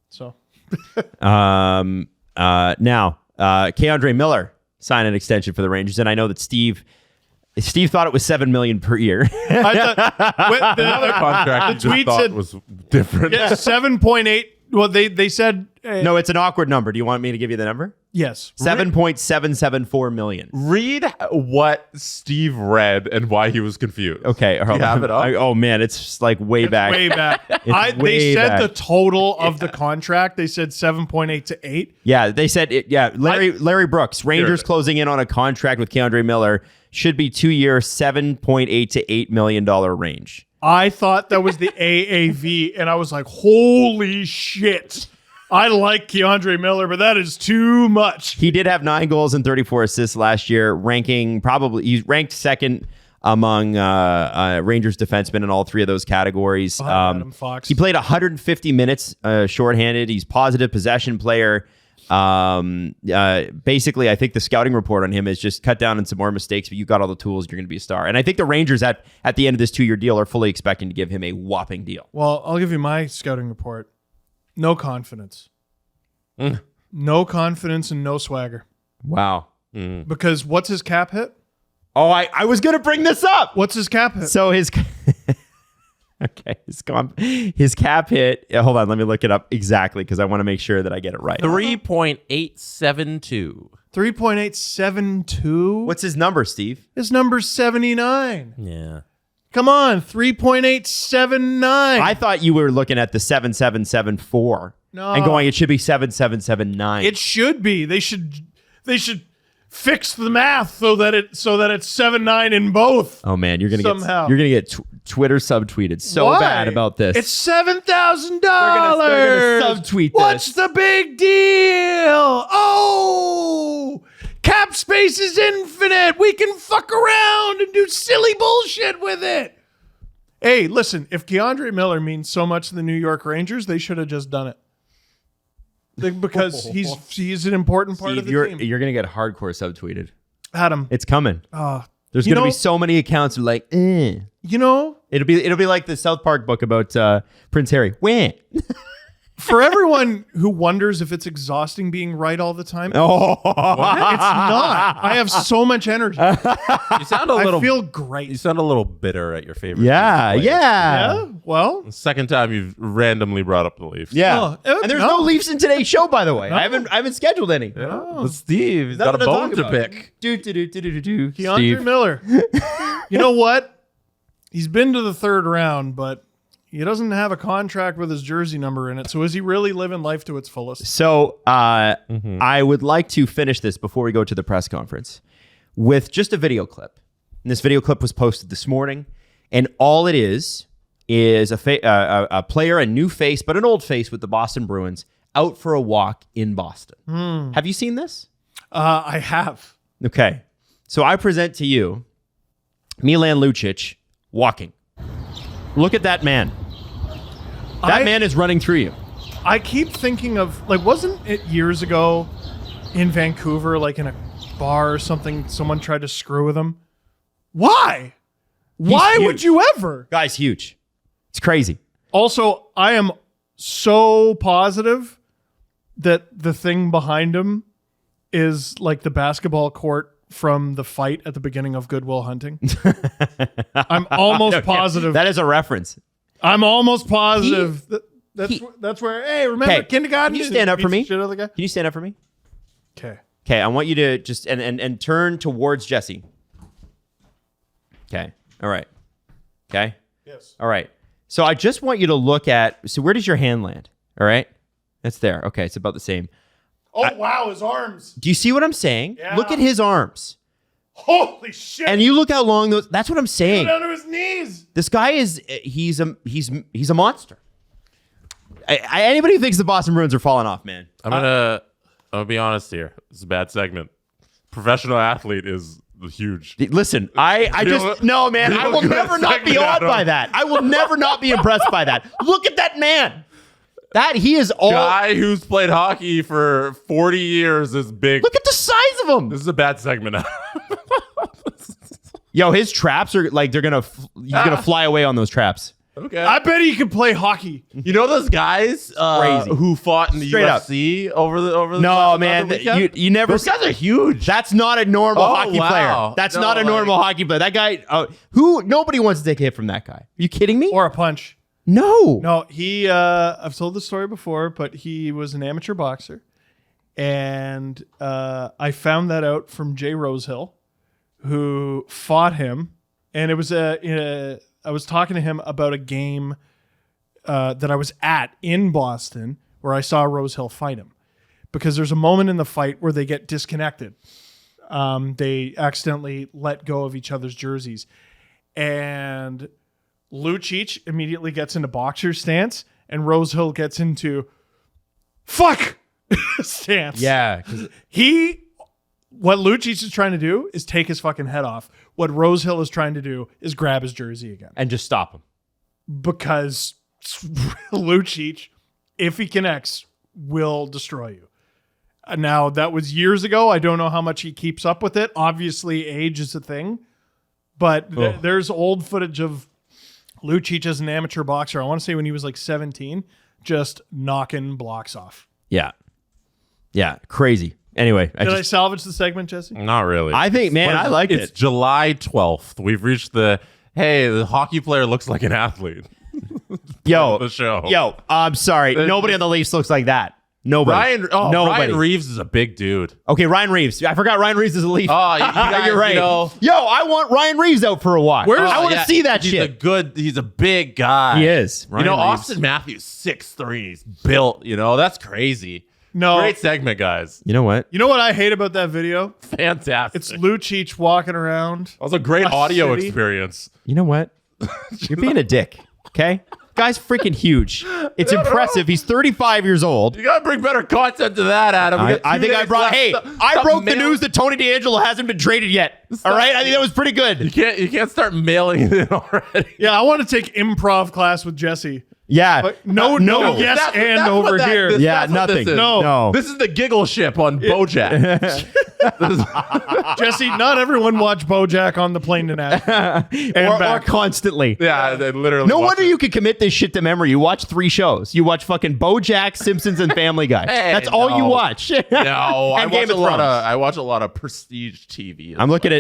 So, now, K'Andre Miller signed an extension for the Rangers, and I know that Steve thought it was $7 million per year. I thought the other contract the tweet said was different. Yeah, 7.8. Well, they said no. It's an awkward number. Do you want me to give you the number? Yes, $7.774 million. Read what Steve read and why he was confused. Okay, you have it up? Oh man, it's just like way back. Way back. They said the total of the contract. They said 7.8 to 8. Yeah, they said it. Yeah, Larry Brooks, Rangers closing in on a contract with K'Andre Miller, should be 2 year, $7.8 to $8 million range. I thought that was the AAV, and I was like, holy shit. I like K'Andre Miller, but that is too much. He did have 9 goals and 34 assists last year, he's ranked second among Rangers defensemen in all three of those categories. Adam Fox. He played 150 minutes shorthanded. He's positive possession player. Basically, I think the scouting report on him is just cut down on some more mistakes, but you got all the tools, you're going to be a star. And I think the Rangers at the end of this 2-year deal are fully expecting to give him a whopping deal. Well, I'll give you my scouting report. No confidence. No confidence and no swagger. Wow. Because what's his cap hit? Oh, I was going to bring this up. What's his cap hit? So his his cap hit. Hold on, let me look it up exactly because I want to make sure that I get it right. 3.872. 3.872. What's his number, Steve? His number's 79. Yeah. Come on, 3.879. I thought you were looking at the 7774 and going, it should be 7779. It should be. They should fix the math so that it's 7.9 in both. Oh man, you're gonna somehow. get Twitter subtweeted so Why? bad about this. It's $7,000. They're gonna subtweet What's this. the big deal? Oh, cap space is infinite. We can fuck around and do silly bullshit with it. Hey, listen, if K'Andre Miller means so much to the New York Rangers, they should have just done it. Because he's an important part Steve, of the team. You're gonna get hardcore subtweeted. Adam, It's coming. There's you gonna be know- so many accounts who are like, eh. you know, It'll be like the South Park book about Prince Harry. Wah. for everyone who wonders if it's exhausting being right all the time, Oh, it's not. I have so much energy. You sound a little. I feel You great. sound a little bitter at your favorite. yeah, Leafs player. yeah, Yeah, well, The second time you've randomly brought up the Leafs. yeah. Oh, And there's no. no Leafs in today's show, by the way. I haven't scheduled any. But Steve, he's got a Nothing bone talk to about. pick. Do. K'Andre Steve. Miller. You know what? He's been to the third round, but he doesn't have a contract with his jersey number in it. So is he really living life to its fullest? So I would like to finish this before we go to the press conference with just a video clip. And this video clip was posted this morning, and all it is a player, a new face, but an old face with the Boston Bruins out for a walk in Boston. Have you seen this? I have. Okay. So I present to you Milan Lucic walking. Look at that man. That man is running through you. I keep thinking of, like, wasn't it years ago in Vancouver, like in a bar or something, someone tried to screw with him? Why? Why huge. would you ever? Guy's huge. It's crazy. Also, I am so positive that the thing behind him is like the basketball court from the fight at the beginning of Good Will Hunting. I'm almost positive. That is a reference. I'm almost positive. That's where, hey, remember Okay, kindergarten? can you stand up for me? Shit out of the guy? Can you stand up for me? Okay. Okay, I want you to just and turn towards Jesse. Okay. All right. Okay. Yes. All right. So I just want you to look at. So where does your hand land? All right. That's there. Okay, it's about the same. Oh, wow, his arms. Do you see what I'm saying? Yeah. Look at his arms, Holy shit. and you look how long those. That's what I'm saying. down to his knees. This guy is he's a monster. Anybody who thinks the Boston Bruins are falling off, man. I'm gonna be honest here. It's a bad segment. Professional athlete is huge. Listen, I just no man. I will good never not be segment, awed Adam. by that. I will never not be impressed by that. Look at that man. That he is all. Guy who's played hockey for 40 years is big. Look at the size of him. This is a bad segment. Yo, his traps are like he's gonna fly away on those traps. Okay. I bet he could play hockey. You know those guys Crazy. who fought in the Straight up. UFC over the No man, you never. Those guys are huge. That's not a normal Oh, hockey wow. player. That's No, not a like- normal hockey player. That guy, nobody wants to take a hit from that guy. Are you kidding me? Or a punch. No. No, he, I've told the story before, but he was an amateur boxer. And I found that out from Jay Rosehill, who fought him. And it was I was talking to him about a game that I was at in Boston where I saw Rosehill fight him. Because there's a moment in the fight where they get disconnected. They accidentally let go of each other's jerseys. And Lucic immediately gets into boxer stance, and Rosehill gets into fuck stance. Yeah. What Lucic is trying to do is take his fucking head off. What Rosehill is trying to do is grab his jersey again. And just stop him. Because Lucic, if he connects, will destroy you. Now, that was years ago. I don't know how much he keeps up with it. Obviously, age is a thing. But there's old footage of Lucic as an amateur boxer. I want to say when he was like 17, just knocking blocks off. Yeah. Yeah. Crazy. Anyway, Did I salvage the segment, Jesse? Not really. I think, man, I liked It's it. July 12th. We've reached the hockey player looks like an athlete. Yo, the show. I'm sorry. Nobody on the Leafs looks like that. Nobody. Ryan Reeves is a big dude. Okay, Ryan Reeves. I forgot Ryan Reeves is a Leaf. Oh, you guys, you're right. Yo, I want Ryan Reeves out for a walk. I want to see that shit. He's a big guy. He is. Ryan Reeves. Austin Matthews, 6'3". He's built. That's crazy. No. Great segment, guys. You know what? You know what I hate about that video? Fantastic. It's Lucic walking around. That was a great audio experience. You know what? You're being a dick, okay? Guy's freaking huge. It's impressive. He's 35 years old. You gotta bring better content to that, Adam. I think I brought. I broke the news that Tony DeAngelo hasn't been traded yet. All right, I think that was pretty good. You can't start mailing it in already. Yeah, I want to take improv class with Jesse. Yeah, but no, yes, that's over here. Nothing. No, this is the giggle ship on BoJack. Jesse, not everyone watched BoJack on the plane tonight, or constantly. Yeah, they literally. No wonder you could commit this shit to memory. You watch 3 shows. You watch fucking BoJack, Simpsons, and Family Guy. That's all you watch. No, and Game of Thrones. I watch a lot of prestige TV. I'm looking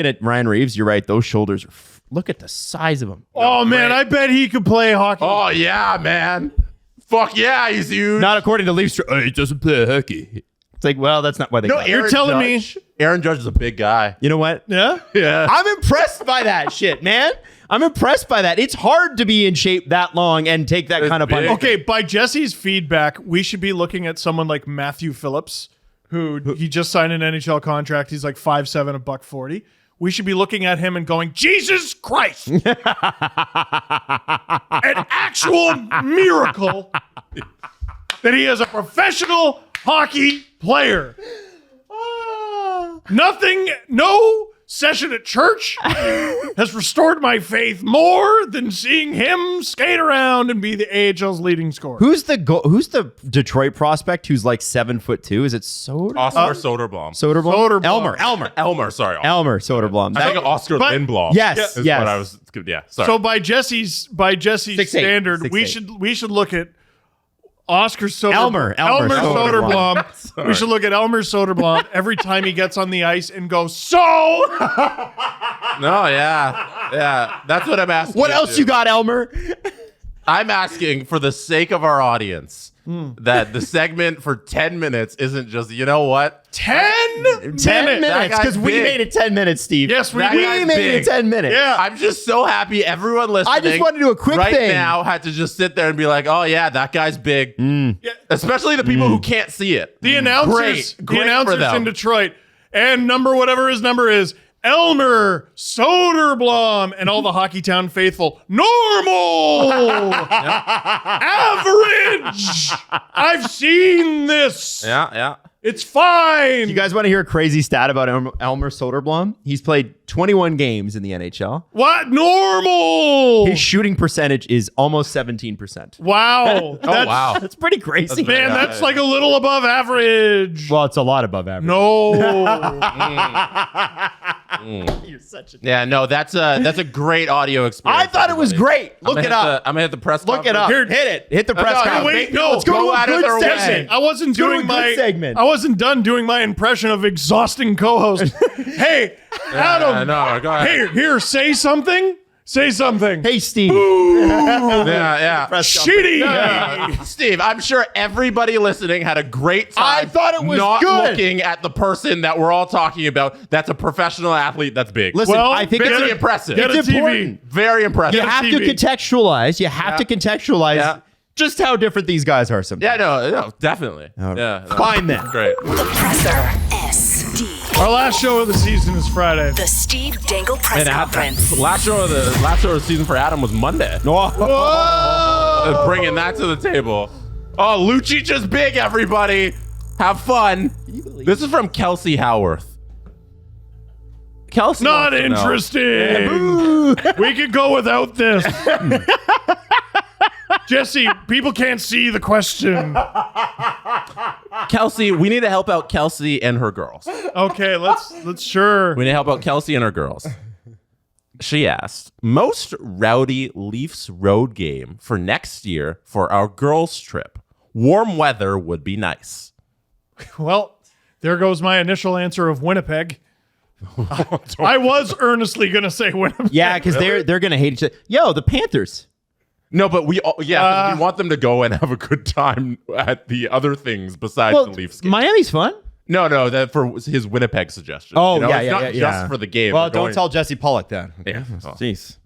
at Ryan Reeves. You're right. Those shoulders are. Look at the size of him. Oh man, I bet he could play hockey. Oh yeah, man. Fuck yeah, he's huge. Not according to Leafs. He doesn't play hockey. It's like, well, that's not why they. No, you're telling me Aaron Judge is a big guy. You know what? Yeah. I'm impressed by that shit, man. I'm impressed by that. It's hard to be in shape that long and take that kind of punch. Okay, by Jesse's feedback, we should be looking at someone like Matthew Phillips, who he just signed an NHL contract. He's like 5'7", $140. We should be looking at him and going, Jesus Christ! An actual miracle that he is a professional hockey player. Nothing, no session at church has restored my faith more than seeing him skate around and be the AHL's leading scorer. Who's the Detroit prospect who's like 7'2"? Is it Soderblom? Oscar Soderblom. Soderblom? Elmer. Sorry. Elmer Soderblom. I think Oscar Lindblom. Yes. Is what I was. Yeah. Sorry. So by Jesse's 6'8", standard, 6'8". we should look at Oscar Soderblom. Elmer Soderblom. We should look at Elmer Soderblom every time he gets on the ice and go, so. No, yeah. That's what I'm asking. What else you got, Elmer? I'm asking for the sake of our audience that the segment for 10 minutes isn't just, you know what? 10 minutes? Because we made it 10 minutes, Steve. Yes, we made it 10 minutes. Yeah. I'm just so happy everyone listening I just want to do a quick right thing. now had to just sit there and be like, oh, yeah, that guy's big. Yeah. Especially the people who can't see it. The announcers, Great for them. in Detroit, and whatever his number is, Elmer Soderblom, and all the Hockey Town faithful. Normal! Average! I've seen this. Yeah. It's fine. You guys want to hear a crazy stat about Elmer Soderblom? He's played 21 games in the NHL. What? Normal! His shooting percentage is almost 17%. Wow. Wow. That's pretty crazy. That's like a little above average. Well, it's a lot above average. No. You're such a... Yeah, no, that's a great audio experience. I thought it was great. Look it up. I'm gonna hit the press. Look it up. Here, hit it. Hit the press conference. Wait, no. Let's go to a good segment. I wasn't doing my segment. I wasn't done doing my impression of exhausting co-host. Hey, Adam. No, go ahead. Here, say something. Say something. Hey, Steve. Yeah. Shitty. Yeah. Steve, I'm sure everybody listening had a great time. I thought it was not good. looking at the person that we're all talking about. That's a professional athlete. That's big. Listen, I think very impressive. It's important. Very impressive. You have to contextualize. You have to contextualize just how different these guys are sometimes. Yeah, no, definitely. Fine then. Great. The Presser. SD. Our last show of the season is Friday. The Steve Dangle Press Conference. Last show of the season for Adam was Monday. Whoa. Bringing that to the table. Oh, Lucic is big, everybody. Have fun. This is from Kelsey Howarth. Kelsey, not interesting. We could go without this. Jesse, people can't see the question. Kelsey, we need to help out Kelsey and her girls. Okay, let's sure. We need to help out Kelsey and her girls. She asked, most rowdy Leafs road game for next year for our girls' trip. Warm weather would be nice. Well, there goes my initial answer of Winnipeg. I was earnestly going to say Winnipeg. Yeah, because they're going to hate each other. Yo, the Panthers. No, but we want them to go and have a good time at the other things besides the Leafs game. Miami's fun. No, that for his Winnipeg suggestion. Oh, it's not just for the game. Well, don't tell Jesse Pollock that. Yeah. Jeez.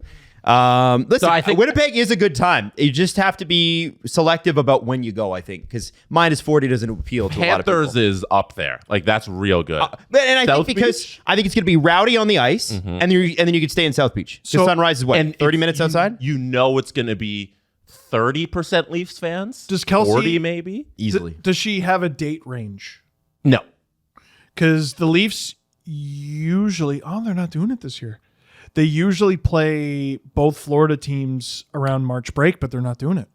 Listen, So I think Winnipeg is a good time. You just have to be selective about when you go, I think, because -40 doesn't appeal to a lot of people. Panthers is up there. Like, that's real good. And I South think because Beach? I think it's going to be rowdy on the ice, and then you could stay in South Beach. So Sunrise is what, and 30 minutes outside? You know it's going to be 30% Leafs fans. Does Kelsey 40 maybe? Easily. Does she have a date range? No. Because the Leafs usually, they're not doing it this year. They usually play both Florida teams around March break, but they're not doing it.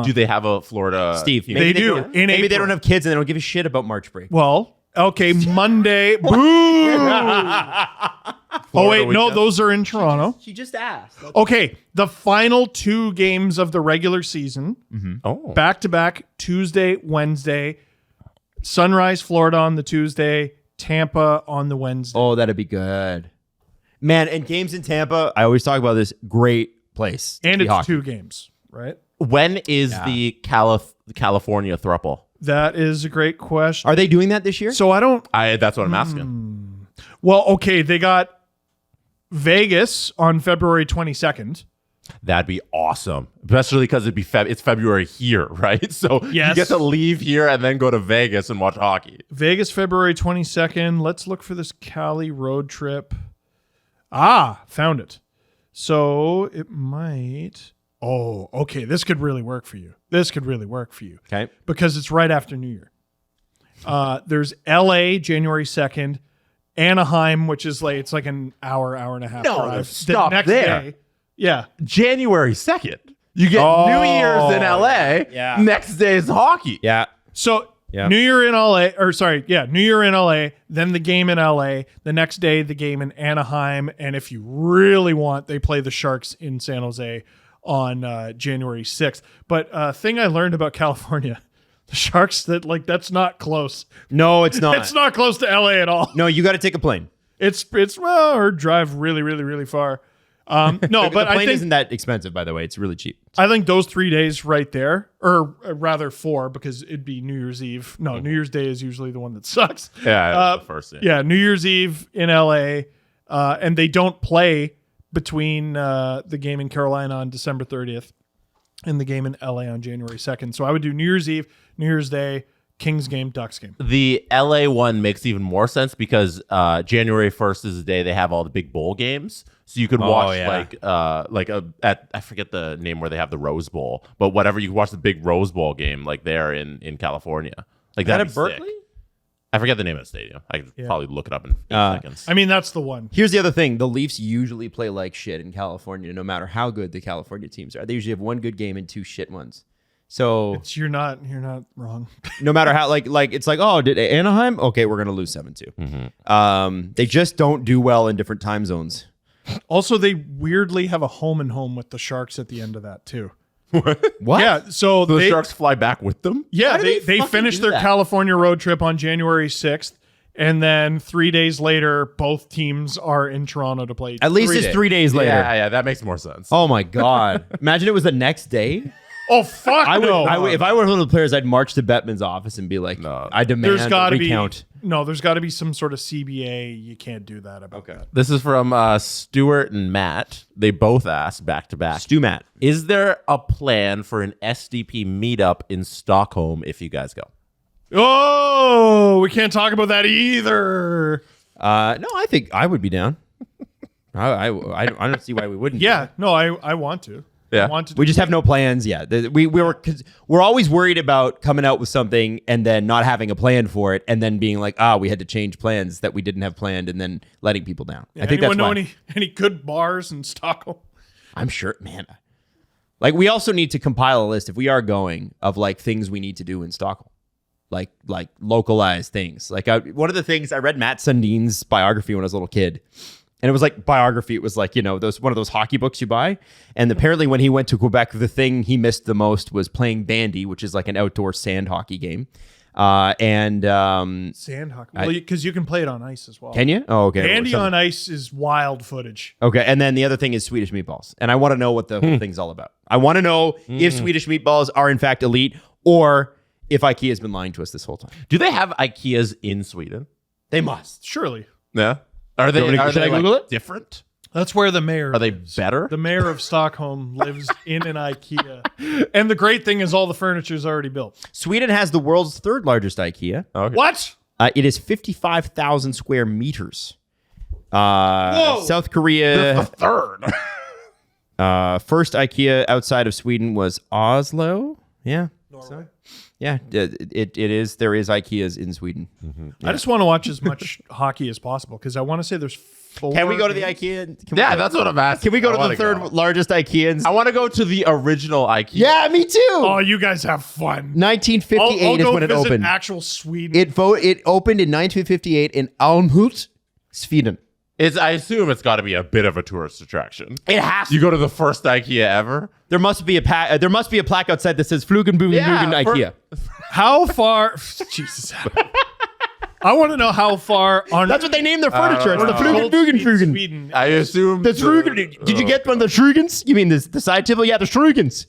Do they have a Florida Steve, team? maybe They do. don't- In maybe they April. don't have kids and they don't give a shit about March break. Well, okay, Monday. Boo! Oh, wait, no, weekend? those are in Toronto. She just asked. Okay, the final 2 games of the regular season, Oh. back-to-back, Tuesday, Wednesday, Sunrise, Florida on the Tuesday, Tampa on the Wednesday. Oh, that'd be good. Man, and games in Tampa, I always talk about this, great place. to And be it's hockey. 2 games, right? When is the California thruple? That is a great question. Are they doing that this year? So I don't... That's what I'm asking. Well, okay, they got Vegas on February 22nd. That'd be awesome, especially because it's February here, right? So Yes. you get to leave here and then go to Vegas and watch hockey. Vegas, February 22nd. Let's look for this Cali road trip. Found it. So it might... Oh, okay, this could really work for you. Okay. Because it's right after New Year. There's LA, January 2nd. Anaheim, which is like, it's like an hour and a half drive. stop the next there. day. Yeah. January 2nd. You get New Year's in LA. Yeah. Next day is hockey. Yeah. So Yeah. New Year in LA, New Year in LA, then the game in LA, the next day the game in Anaheim, and if you really want, they play the Sharks in San Jose on January 6th. But thing I learned about California, the Sharks, that's not close. No, it's not. It's not close to LA at all. No, you got to take a plane. Or drive really, really, really far. No, but the plane I think isn't that expensive, by the way. It's really cheap. I think those 3 days right there, or rather 4, because it'd be New Year's Eve. No, New Year's Day is usually the one that sucks. Yeah, that's the first. Yeah, New Year's Eve in LA, and they don't play between the game in Carolina on December 30th and the game in LA on January 2nd. So I would do New Year's Eve, New Year's Day, Kings game, Ducks game. The LA one makes even more sense because January 1st is the day they have all the big bowl games. So you could watch I forget the name where they have the Rose Bowl, but whatever, you can watch the big Rose Bowl game like there in California. Like that at Berkeley? I forget the name of the stadium. I could probably look it up in 8 seconds. I mean, that's the one. Here's the other thing. The Leafs usually play like shit in California, no matter how good the California teams are. They usually have one good game and 2 shit ones. So You're not wrong. no matter how it's like, oh, did Anaheim? Okay, we're gonna lose 7-2. They just don't do well in different time zones. Also, they weirdly have a home and home with the Sharks at the end of that too. What? Yeah, so the they, Sharks fly back with them? Yeah, Why do they they fucking finished do their that? California road trip on January 6th, and then 3 days later, both teams are in Toronto to play. At least it's 3 days later. Yeah, that makes more sense. Oh my god! Imagine it was the next day. Oh fuck! I would, no. I would, if I were one of the players, I'd march to Bettman's office and be like, No. I demand There's got a to be recount. there's got to be some sort of CBA. You can't do that about that. This is from Stuart and Matt. They both asked back to back. Stu Matt. Is there a plan for an SDP meetup in Stockholm if you guys go? Oh, we can't talk about that either. No, I think I would be down. I don't see why we wouldn't. Yeah, no, I want to. Yeah. I want to. We just have no plans yet. We're always worried about coming out with something and then not having a plan for it, and then being like, we had to change plans that we didn't have planned, and then letting people down. I think that's know why. any good bars in Stockholm? I'm sure, man. Like, we also need to compile a list if we are going of like things we need to do in Stockholm, like localized things. Like one of the things I read Matt Sundin's biography when I was a little kid. And it was like biography. It was like, one of those hockey books you buy. And apparently when he went to Quebec, the thing he missed the most was playing bandy, which is like an outdoor sand hockey game. Sand hockey. Well, because you can play it on ice as well. Can you? Oh, okay. Bandy on ice is wild footage. Okay, and then the other thing is Swedish meatballs. And I want to know what the whole thing's all about. I want to know if Swedish meatballs are in fact elite or if IKEA's been lying to us this whole time. Do they have IKEAs in Sweden? They must. Surely. Yeah. Are they, Should I Google it? different? That's where the mayor Are they lives. better? The mayor of Stockholm lives in an IKEA. And the great thing is all the furniture is already built. Sweden has the world's third largest IKEA. Okay. What? It is 55,000 square meters. South Korea. Third. First IKEA outside of Sweden was Oslo. Yeah. Norway. Yeah, it is. There is IKEAs in Sweden. I just want to watch as much hockey as possible because I want to say there's 4. Can we go to the games. IKEA? Can we Yeah, go- that's what I'm asking. Can we go to I the wanna third go. largest IKEA? I want to go to the original IKEA. Yeah, me too. Oh, you guys have fun. 1958 I'll is go when it visit opened. actual Sweden. It opened in 1958 in Älmhult, Sweden. I assume it's got to be a bit of a tourist attraction. It has. You go to the first IKEA ever. There must be a plaque outside that says Flugenbogen IKEA. How far? Jesus. I want to know how far on. That's what they named their furniture. It's the Cold Flugenbogen. Feet Sweden. I assume The Strugen. Did you get one of the Strugens? You mean the side table? Yeah, the Strugens.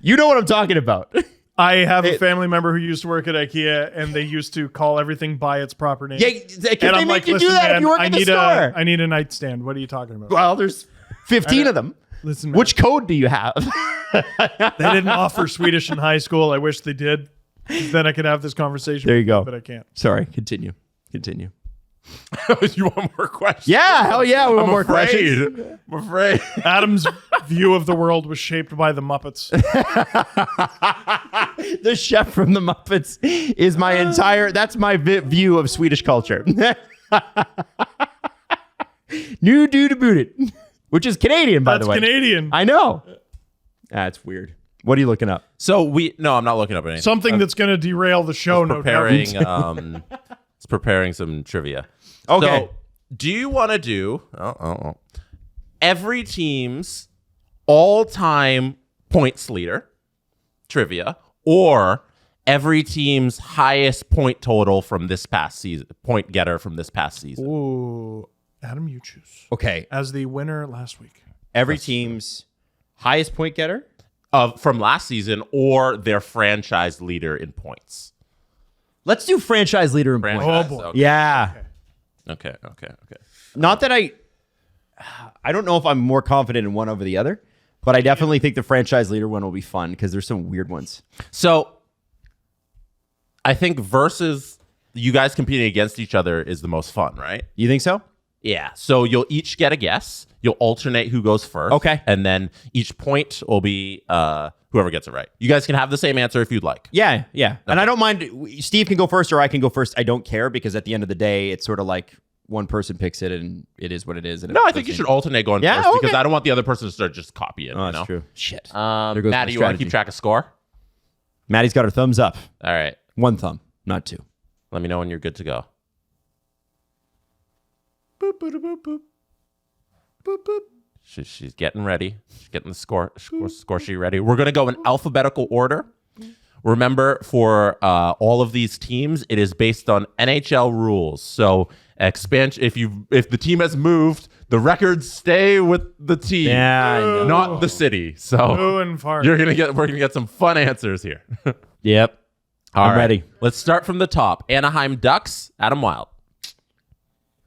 You know what I'm talking about. I have a family member who used to work at IKEA, and they used to call everything by its proper name. Yeah, can they make you do that if you work at the store? I need a nightstand. What are you talking about? Well, there's 15 of them. Listen, man, Which code do you have? they didn't offer Swedish in high school. I wish they did. Then I could have this conversation. There you with go. But I can't. Sorry, continue. You want more questions? Yeah, hell yeah, we want more afraid. questions. I'm afraid. Adam's view of the world was shaped by the Muppets. The chef from the Muppets is that's my view of Swedish culture. New dude about it, which is Canadian, by the way. That's Canadian. I know. That's weird. What are you looking up? So no, I'm not looking up anything. Something that's going to derail the show. No doubt. It's preparing some trivia. Okay. So, do you want to do every team's all-time points leader trivia, or every team's highest point total from this past season, point getter from this past season? Ooh, Adam, you choose. Okay. As the winner last week. Every team's highest point getter? From last season, or their franchise leader in points. Let's do franchise leader in points. Franchise, boy. okay. Yeah. Okay. Not that I don't know if I'm more confident in one over the other, but I definitely think the franchise leader one will be fun because there's some weird ones. So I think versus you guys competing against each other is the most fun, right? You think so? Yeah. So you'll each get a guess. You'll alternate who goes first. Okay. And then each point will be whoever gets it right. You guys can have the same answer if you'd like. Yeah. And I don't mind. Steve can go first or I can go first. I don't care because at the end of the day, it's sort of like one person picks it and it is what it is. And No, I think you should alternate going Yeah? first because Okay. I don't want the other person to start just copying. Oh, you that's know? true. Shit. Maddie, goes my you want to strategy. keep track of score? Maddie's got her thumbs up. All right. One thumb, not two. Let me know when you're good to go. Boop, boop, boop, boop. Boop, boop. She's getting ready. She's getting the score sheet ready. We're going to go in alphabetical order. Remember, for all of these teams, it is based on NHL rules. So expansion. If the team has moved, the records stay with the team, Yeah, I know. not the city. So Ooh, and fart. we're gonna get some fun answers here. Yep. All I'm right. ready. Let's start from the top. Anaheim Ducks. Adam Wild.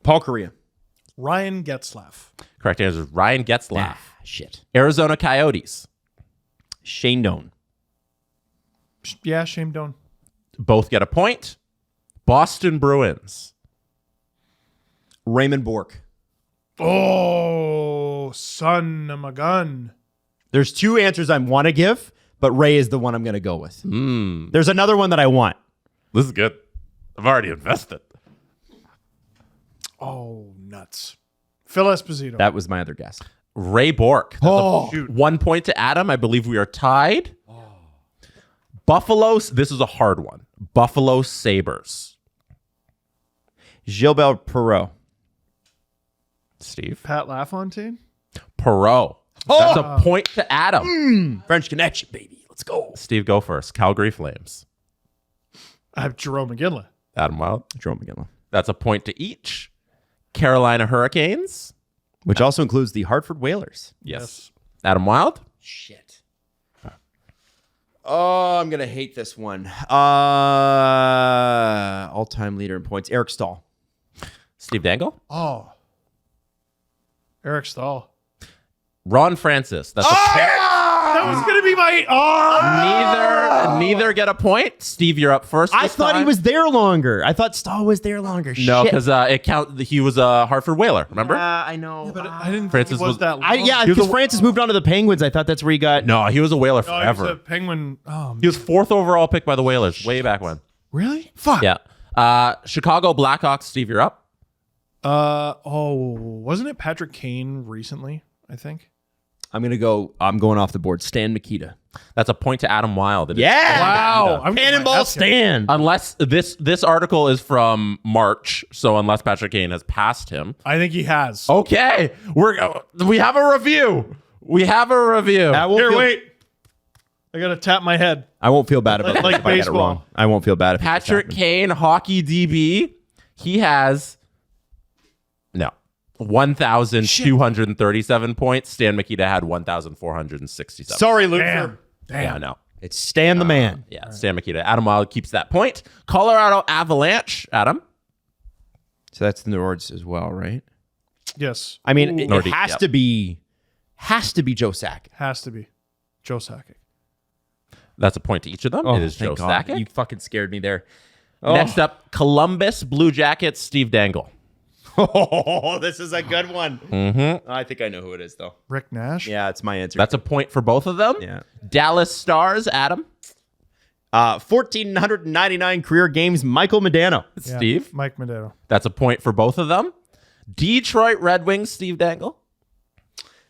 Paul Correa. Ryan Getzlaff. Correct answer is Ryan Getzlaff. Shit. Arizona Coyotes. Shane Doan. Yeah, Shane Doan. Both get a point. Boston Bruins. Raymond Bork. Oh, son of a gun. There's two answers I want to give, but Ray is the one I'm going to go with. There's another one that I want. This is good. I've already invested. Oh, nuts. Phil Esposito. That was my other guess. Ray Bork. That's Oh. shoot. 1 point to Adam. I believe we are tied. Buffalo. This is a hard one. Buffalo Sabres. Gilbert Perreault. Steve. Pat LaFontaine. Perreault. That's a point to Adam. French Connection, baby. Let's go. Steve, go first. Calgary Flames. I have Jerome McGinley. Adam Wild. Jerome McGinley. That's a point to each. Carolina Hurricanes. Which also includes the Hartford Whalers. Yes. Adam Wild. Shit. Oh, I'm going to hate this one. All-time leader in points. Eric Stahl. Steve Dangle. Oh. Eric Stahl. Ron Francis. That's a That was going to be my... Neither get a point. Steve, you're up first. I thought he was there longer. I thought Stahl was there longer. No, Shit. because he was a Hartford Whaler. Remember? I know. But I didn't Francis think it was that long. Because Francis moved on to the Penguins. I thought that's where he got... No, he was a Whaler No, he forever. was a Penguin. Oh, He was 4th overall pick by the Whalers way back when. really? Fuck. Yeah. Chicago Blackhawks. Steve, you're up. Wasn't it Patrick Kane recently, I think? I'm going off the board. Stan Mikita. That's a point to Adam Wild. It is Yeah. Wow. I'm Cannonball Stan. Unless this article is from March, so unless Patrick Kane has passed him. I think he has. Okay, we have a review. Wait. I got to tap my head. I won't feel bad about it. Like if I get it baseball. wrong. I won't feel bad if Patrick Kane, hockey DB. He has 1,237 points. Stan Mikita had 1,467. Sorry, Luther. Yeah, no. It's Stan the man. Yeah, Stan Mikita. Adam Wild keeps that point. Colorado Avalanche. Adam. So that's the Nords as well, right? Yes. I mean, it Nordic, has yep. to be Joe Sakic. Has to be. Joe Sakic. That's a point to each of them. It is Joe thank God. Sakic. You fucking scared me there. Next up, Columbus Blue Jackets. Steve Dangle. Oh, this is a good one. Mm-hmm. I think I know who it is, though. Rick Nash. Yeah, it's my answer. That's a point for both of them. Yeah. Dallas Stars. Adam. 1,499 career games. Michael Medano. Yeah, Steve. Mike Medano. That's a point for both of them. Detroit Red Wings. Steve Dangle.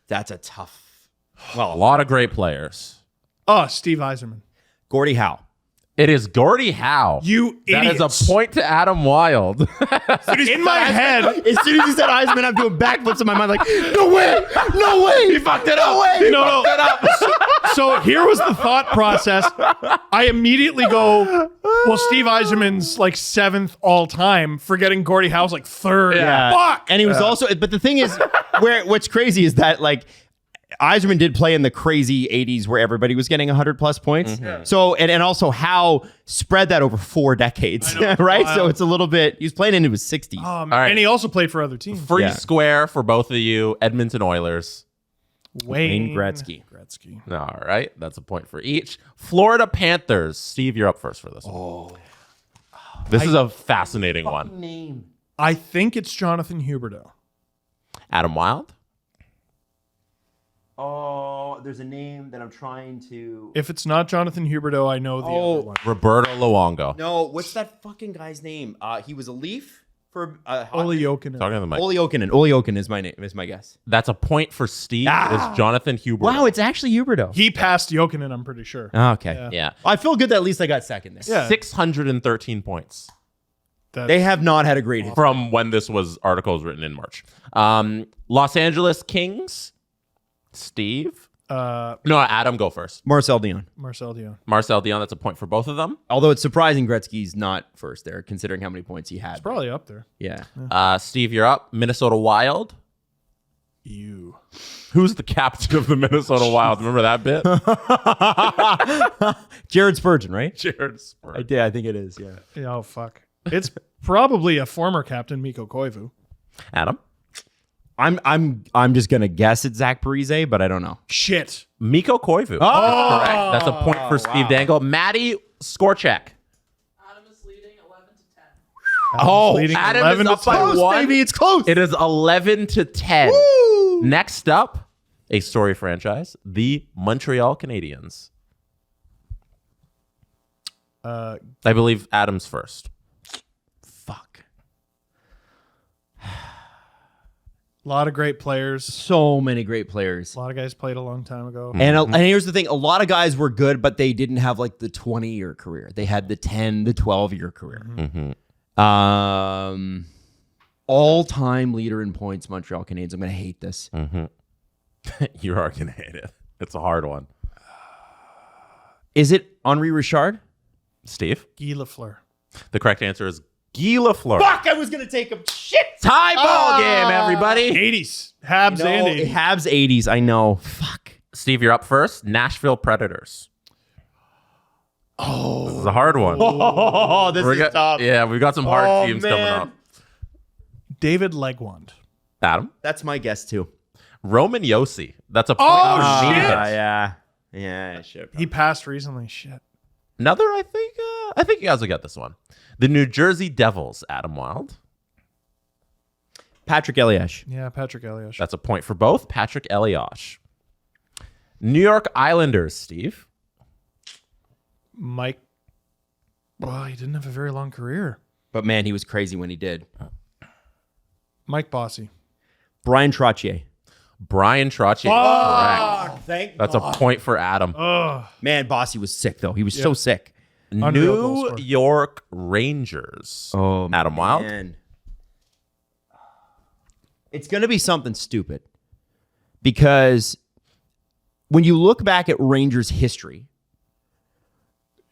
That's a tough. Well, a lot of great players. Oh, Steve Yzerman. Gordie Howe. It is Gordie Howe. You That idiots. is a point to Adam Wild. In my head. As soon as he said Eisman, I'm doing backflips in my mind, like, no way. He fucked it up. No. So here was the thought process. I immediately go, well, Steve Yzerman's like 7th all time, forgetting Gordie Howe's like 3rd. Yeah. Fuck. And he was also, but the thing is, what's crazy is that, like, Yzerman did play in the crazy 80s where everybody was getting 100 plus points. Mm-hmm. So, and also Howe spread that over 4 decades, right? So it's a little bit, he was playing into his 60s. All right. And he also played for other teams. Free square for both of you. Edmonton Oilers. Wayne Gretzky. All right. That's a point for each. Florida Panthers. Steve, you're up first for this one. This is a fascinating one. I think it's Jonathan Huberdeau. Adam Wild. Oh, there's a name that I'm trying to. If it's not Jonathan Huberdeau, I know the other one. Roberto Luongo. No, what's that fucking guy's name? He was a Leaf for Olli Jokinen. Talking to the mic. Olli Jokinen. Olli Jokinen is my name. Is my guess. That's a point for Steve. It is Jonathan Huberdeau. Wow, it's actually Huberdeau. He passed Jokinen, I'm pretty sure. Oh, okay. Yeah. I feel good that at least I got second there. Yeah. 613 points They have not had a great hit. from when this article was written in March. Los Angeles Kings. Steve. No, Adam, go first. Marcel Dion. Marcel Dion. Marcel Dion, that's a point for both of them. Although it's surprising Gretzky's not first there, considering how many points he had. It's probably up there. Yeah. Steve, you're up. Minnesota Wild. You. Who's the captain of the Minnesota Wild? Remember that bit? Jared Spurgeon, right? Jared Spurgeon. I think it is, yeah. Oh, fuck. It's probably a former captain, Mikko Koivu. Adam. I'm just gonna guess it's Zach Parise, but I don't know. Shit. Mikko Koivu. Oh, correct. That's a point for Steve Dangle. Matty Skorchek. Adam is leading 11 to 10. Adam is up by close, 1. baby, it's close. It is 11 to 10. Next up, a story franchise, the Montreal Canadiens. I believe Adam's first. Fuck. A lot of great players. So many great players. A lot of guys played a long time ago. And here's the thing. A lot of guys were good, but they didn't have like the 20-year career. They had the 10, the 12-year career. Mm-hmm. All-time leader in points, Montreal Canadiens. I'm going to hate this. Mm-hmm. You are going to hate it. It's a hard one. Is it Henri Richard? Steve? Guy Lafleur. The correct answer is Guy Lafleur. Fuck, I was going to take him. Shit. Tie ball game, everybody. 80s. Habs and 80s. Habs 80s, I know. Fuck. Steve, you're up first. Nashville Predators. Oh. This is a hard one. Oh, this is tough. Yeah, we've got some hard teams coming up. David Legwand. Adam? That's my guess, too. Roman Yossi. That's a point. Oh, shit. Yeah, shit. He passed recently. Shit. Another, I think you guys will get this one. The New Jersey Devils, Adam Wild. Patrick Elias. Yeah, Patrick Elias. That's a point for both. Patrick Elias. New York Islanders, Steve. Mike. Well, he didn't have a very long career. But man, he was crazy when he did. Mike Bossy. Brian Trottier. Brian Trottier. Correct. That's a point for Adam. Man, Bossy was sick, though. He was so sick. New York Rangers. Oh, Adam Wild. Man. It's going to be something stupid. Because when you look back at Rangers history,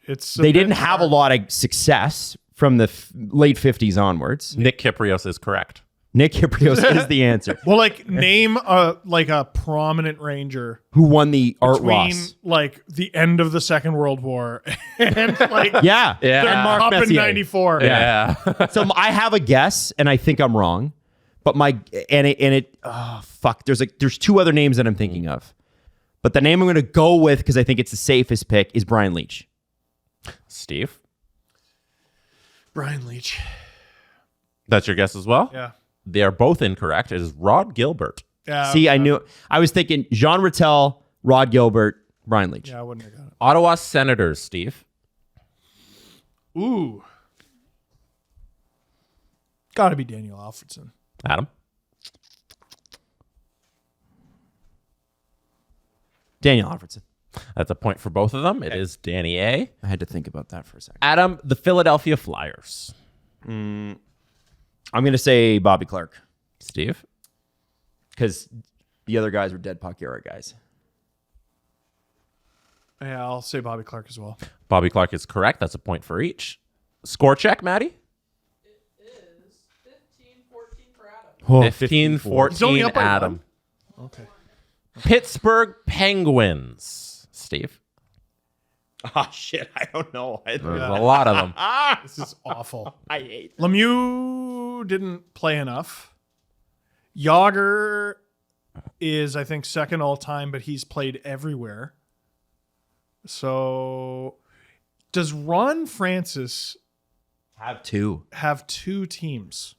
they didn't have a lot of success from the late 50s onwards. Nick Kyprios is correct. Nick Kyprios is the answer. Well, name a prominent Ranger who won the Art between Ross. The end of the Second World War and yeah, their Mark up in Messier. 94. Yeah. So I have a guess, and I think I'm wrong. But there's two other names that I'm thinking of. But the name I'm going to go with, because I think it's the safest pick, is Brian Leach. Steve? Brian Leach. That's your guess as well? Yeah. They are both incorrect. It is Rod Gilbert. Yeah. See, I knew. I was thinking Jean Rattel, Rod Gilbert, Brian Leach. Yeah, I wouldn't have got it. Ottawa Senators, Steve. Ooh. Got to be Daniel Alfredson. Adam? Daniel Alfredson. That's a point for both of them. It is Danny A. I had to think about that for a second. Adam, the Philadelphia Flyers. I'm going to say Bobby Clark. Steve? Because the other guys were dead puck era guys. Yeah, I'll say Bobby Clark as well. Bobby Clark is correct. That's a point for each. Score check, Maddie? It is 15-14 for Adam. 15-14 He's only up by Adam. one? Okay. Pittsburgh Penguins. Steve? Oh, shit. I don't know. There's a lot of them. This is awful. I hate Lemieux didn't play enough. Yager is, I think, second all time, but he's played everywhere. So does Ron Francis have two teams?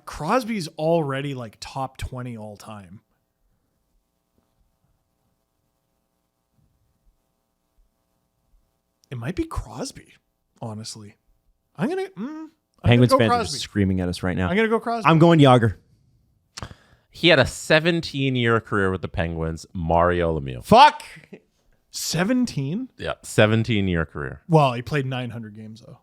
Crosby's already top 20 all time. It might be Crosby, honestly. Penguins fans are screaming at us right now. I'm going to go Crosby. I'm going Yager. He had a 17-year career with the Penguins. Mario Lemieux. Fuck. 17? Yeah, 17-year career. Well, he played 900 games, though.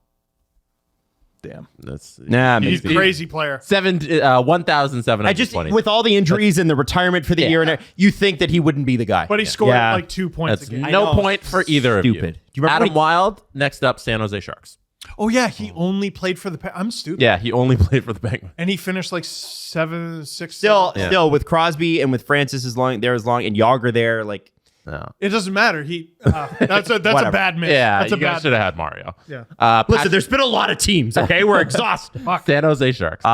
Damn. That's He's a crazy player. 1,720. I just, with all the injuries and the retirement for the year, and you think that he wouldn't be the guy. But he scored 2 points That's a game. no point for either Stupid. of you. Do you remember Adam Wild, next up, San Jose Sharks. Oh, yeah. He only played for the I'm stupid. Yeah, he only played for the Penguins. And he finished 7-6. Still with Crosby and with Francis and Yager there, No. It doesn't matter. That's a bad miss. Yeah, that's you guys should have had Mario. Yeah. Listen, there's been a lot of teams, okay? We're exhausted. San Jose Sharks.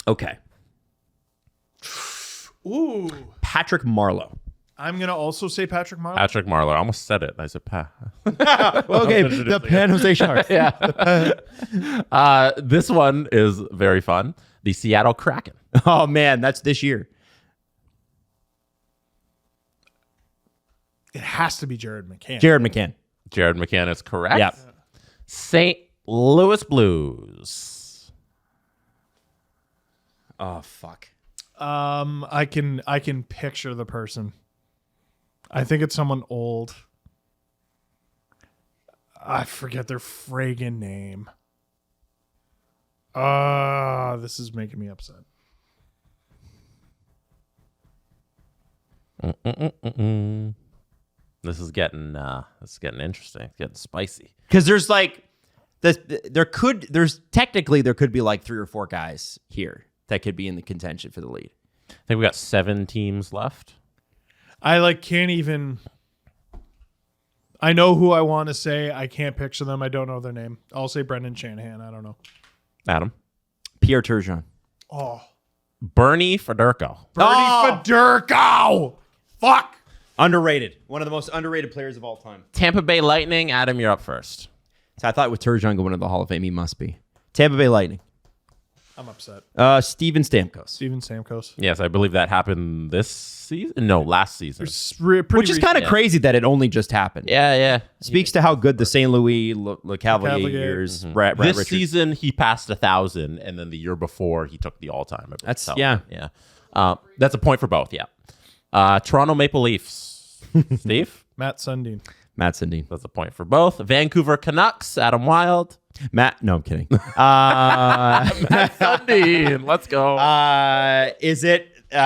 Okay. Ooh. Patrick Marleau. I'm going to also say Patrick Marleau. Patrick Marleau. I almost said it. I said Pat. Okay, the San Jose Sharks. Yeah. This one is very fun. The Seattle Kraken. Oh, man, that's this year. It has to be Jared McCann. Jared McCann. Jared McCann is correct. Yep. St. Louis Blues. Oh, fuck. I can picture the person. I think it's someone old. I forget their friggin' name. This is making me upset. This is getting interesting. It's getting spicy. Because there's there could be like 3 or 4 guys here that could be in the contention for the lead. I think we got 7 teams left. I can't even. I know who I want to say. I can't picture them. I don't know their name. I'll say Brendan Shanahan. I don't know. Adam. Pierre Turgeon. Oh, Bernie Federko. Federko. Fuck. Underrated. One of the most underrated players of all time. Tampa Bay Lightning. Adam, you're up first. So I thought with Turgeon going to the Hall of Fame, he must be. Tampa Bay Lightning. I'm upset. Steven Stamkos. Steven Stamkos. Yes, I believe that happened this season. No, last season. Which is kind of crazy that it only just happened. Yeah. Speaks to how good the St. Louis Le Cavaliers. Brad This Richards. season, he passed 1,000, and then the year before, he took the all-time. That's yeah. That's a point for both. Yeah. Toronto Maple Leafs. Steve. Matt Sundin. Matt Sundin. That's a point for both. Vancouver Canucks. Adam Wild. No, I'm kidding. Matt Sundin. Let's go. Is it? Which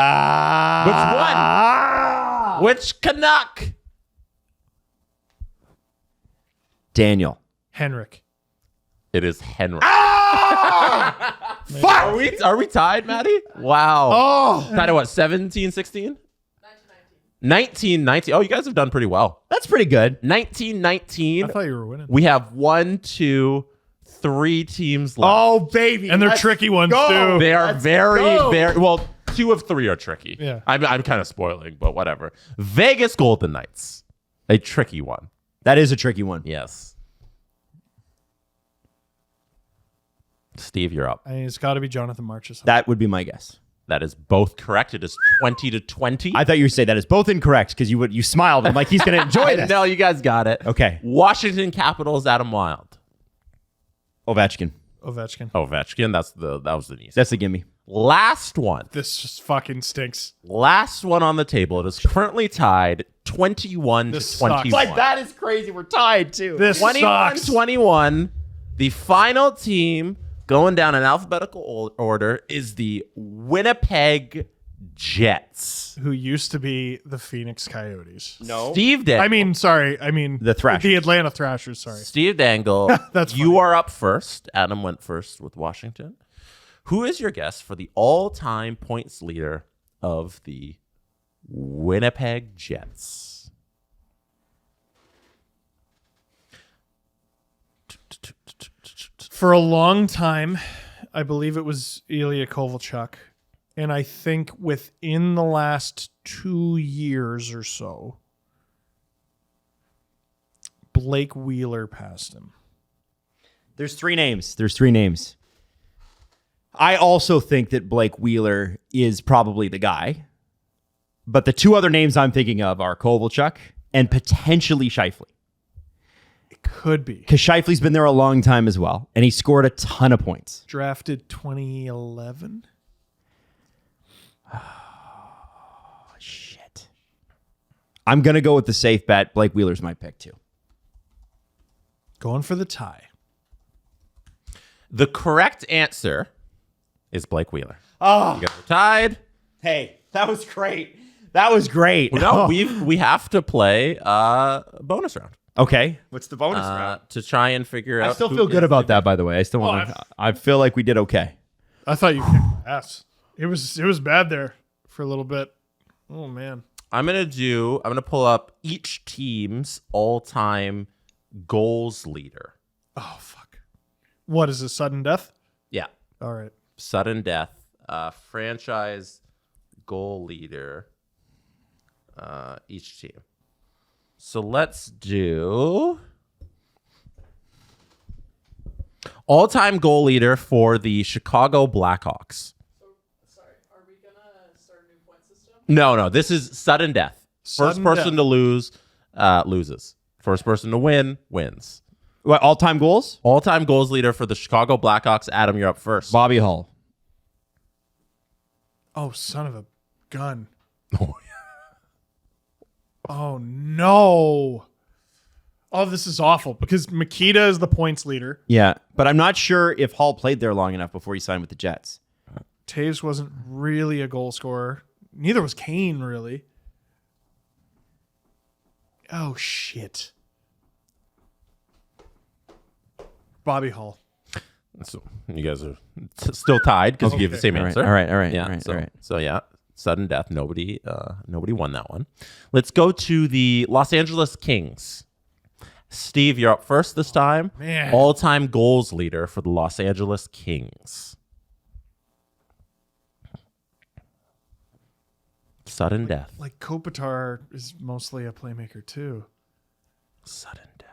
one? Which Canuck? Daniel. Henrik. It is Henrik. Fuck! Are we tied, Maddie? Wow. Oh. Tied at what, 17, 16? 1919. Oh, you guys have done pretty well. That's pretty good. 1919. I thought you were winning. We have 1, 2, 3 teams left. Oh, baby. And they're tricky ones, too. They are very well. 2 of 3 are tricky. Yeah. I'm kind of spoiling, but whatever. Vegas Golden Knights, a tricky one. That is a tricky one. Yes. Steve, you're up. I mean, it's got to be Jonathan Marchessault. That would be my guess. That is both correct. It is 20-20. I thought you would say that is both incorrect because you smiled. I'm like, he's going to enjoy this. No, you guys got it. Okay. Washington Capitals, Adam Wild. Ovechkin. Ovechkin. That was the easy. That's a gimme. Last one. This just fucking stinks. Last one on the table. It is currently tied 21 This to sucks. 21. Like, that is crazy. We're tied, too. This 21 sucks. 21. The final team going down in alphabetical order is the Winnipeg Jets. Who used to be the Phoenix Coyotes. No. Steve Dangle. I mean The Thrashers. The Atlanta Thrashers, sorry. Steve Dangle. That's you funny. are up first. Adam went first with Washington. Who is your guess for the all-time points leader of the Winnipeg Jets? For a long time, I believe it was Ilya Kovalchuk. And I think within the last 2 years or so, Blake Wheeler passed him. There's 3 names. I also think that Blake Wheeler is probably the guy. But the 2 other names I'm thinking of are Kovalchuk and potentially Scheifele. It could be. Because Scheifele's been there a long time as well. And he scored a ton of points. Drafted 2011. Oh, shit. I'm going to go with the safe bet. Blake Wheeler's my pick, too. Going for the tie. The correct answer is Blake Wheeler. Oh, You guys are tied. hey, that was great. That was great. No, we have to play a bonus round Okay. What's the bonus round? to try and figure out. I still who feel good gets about the- that, by the way. I still want to. I feel like we did okay. I thought you kicked my ass. It was bad there for a little bit. Oh man. I'm gonna pull up each team's all-time goals leader. Oh fuck. What is this, sudden death? Yeah, All right. sudden death. Franchise goal leader. Each team. So let's do all-time goal leader for the Chicago Blackhawks. Sorry, are we gonna start a new point system? No. This is sudden death. First Sudden person death. to lose loses. First person to win wins. What, all-time goals? All-time goals leader for the Chicago Blackhawks. Adam, you're up first. Bobby Hull. Oh, son of a gun. Oh no. Oh, this is awful because Makita is the points leader. Yeah, but I'm not sure if Hull played there long enough before he signed with the Jets. Taves wasn't really a goal scorer. Neither was Kane, really. Oh, shit. Bobby Hull. So you guys are still tied because you gave the same answer. All right. Yeah. All right. So yeah, sudden death. Nobody won that one. Let's go to the Los Angeles Kings. Steve, you're up first this time. Man. All-time goals leader for the Los Angeles Kings. Sudden death. Like Kopitar is mostly a playmaker too. Sudden death.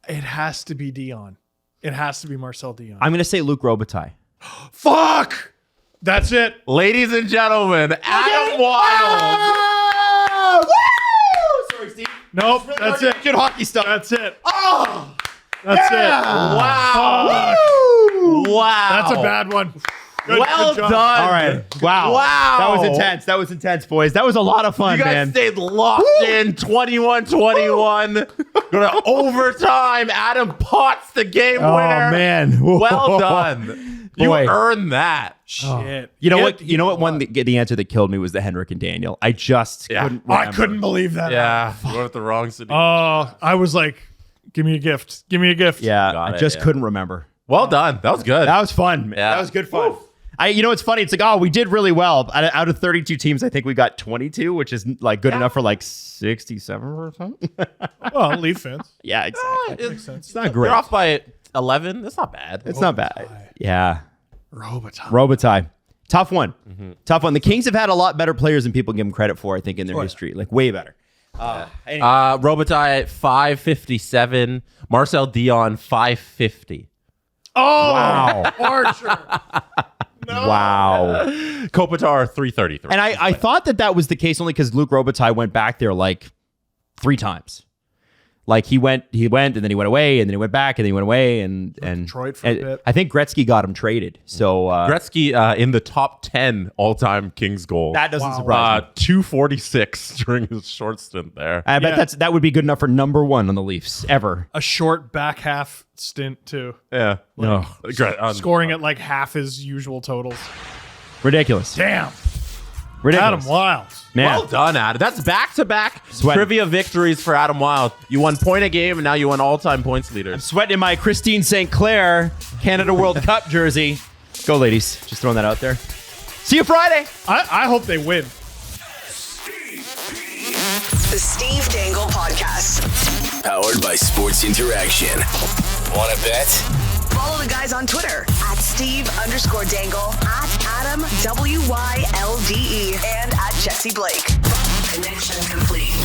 It has to be Dion. It has to be Marcel Dion. I'm going to say Luc Robitaille. Fuck! That's it. Ladies and gentlemen, Adam Wild. Sorry, Steve. Nope, that's it. Good hockey stuff. That's it. Oh, That's it. Wow. Wow. That's a bad one. Good Well job. done. all right. Wow. Wow. That was intense, boys. That was a lot of fun, You guys man. stayed locked in 21-21. Go to overtime. Adam pots the game Oh, winner. man. Well done. You Boy. earned that. Shit. You know what? You know what? One the answer that killed me was the Henrik and Daniel. I just couldn't remember. I couldn't believe that. Yeah. You went with the wrong city. Oh, I was like, give me a gift. Give me a gift. Yeah, Got I it, just yeah. couldn't remember. Well done. That was good. That was fun. Man. Yeah. That was good fun. You know, it's funny. It's like, oh, we did really well. Out of 32 teams, I think we got 22, which is like good enough for like 67%. Well, Leaf fans. Yeah, exactly. It's not great. You're off by 11. That's not bad. It's not bad. Yeah. Robitaille. Tough one. Tough one. The Kings have had a lot better players than people give them credit for, I think, in their history. Like, way better. Anyway. Robitaille at 557. Marcel Dion 550. Oh, Wow. Archer. Wow. Kopitar 333. And I thought that was the case only because Luc Robitaille went back there like 3 times. Like he went, and then he went away, and then he went back, and then he went away, and Detroit for a bit. I think Gretzky got him traded. So Gretzky in the top 10 all-time Kings goals. that doesn't surprise me. 246 during his short stint there. I bet that would be good enough for number 1 on the Leafs ever. A short back half stint too. Yeah. No, Great. Scoring at like half his usual totals. ridiculous. Damn. Ridiculous. Adam Wild. Man. Well done, Adam. That's back-to-back Sweating. trivia victories for Adam Wild. You won point a game, and now you won all-time points leaders. Sweating in my Christine St. Clair Canada World Cup jersey. Go, ladies. Just throwing that out there. See you Friday. I hope they win. The Steve Dangle Podcast. Powered by Sports Interaction. Want to bet? Follow the guys on Twitter at Steve_Dangle, at Adam WYLDE, and at Jesse Blake. Connection complete.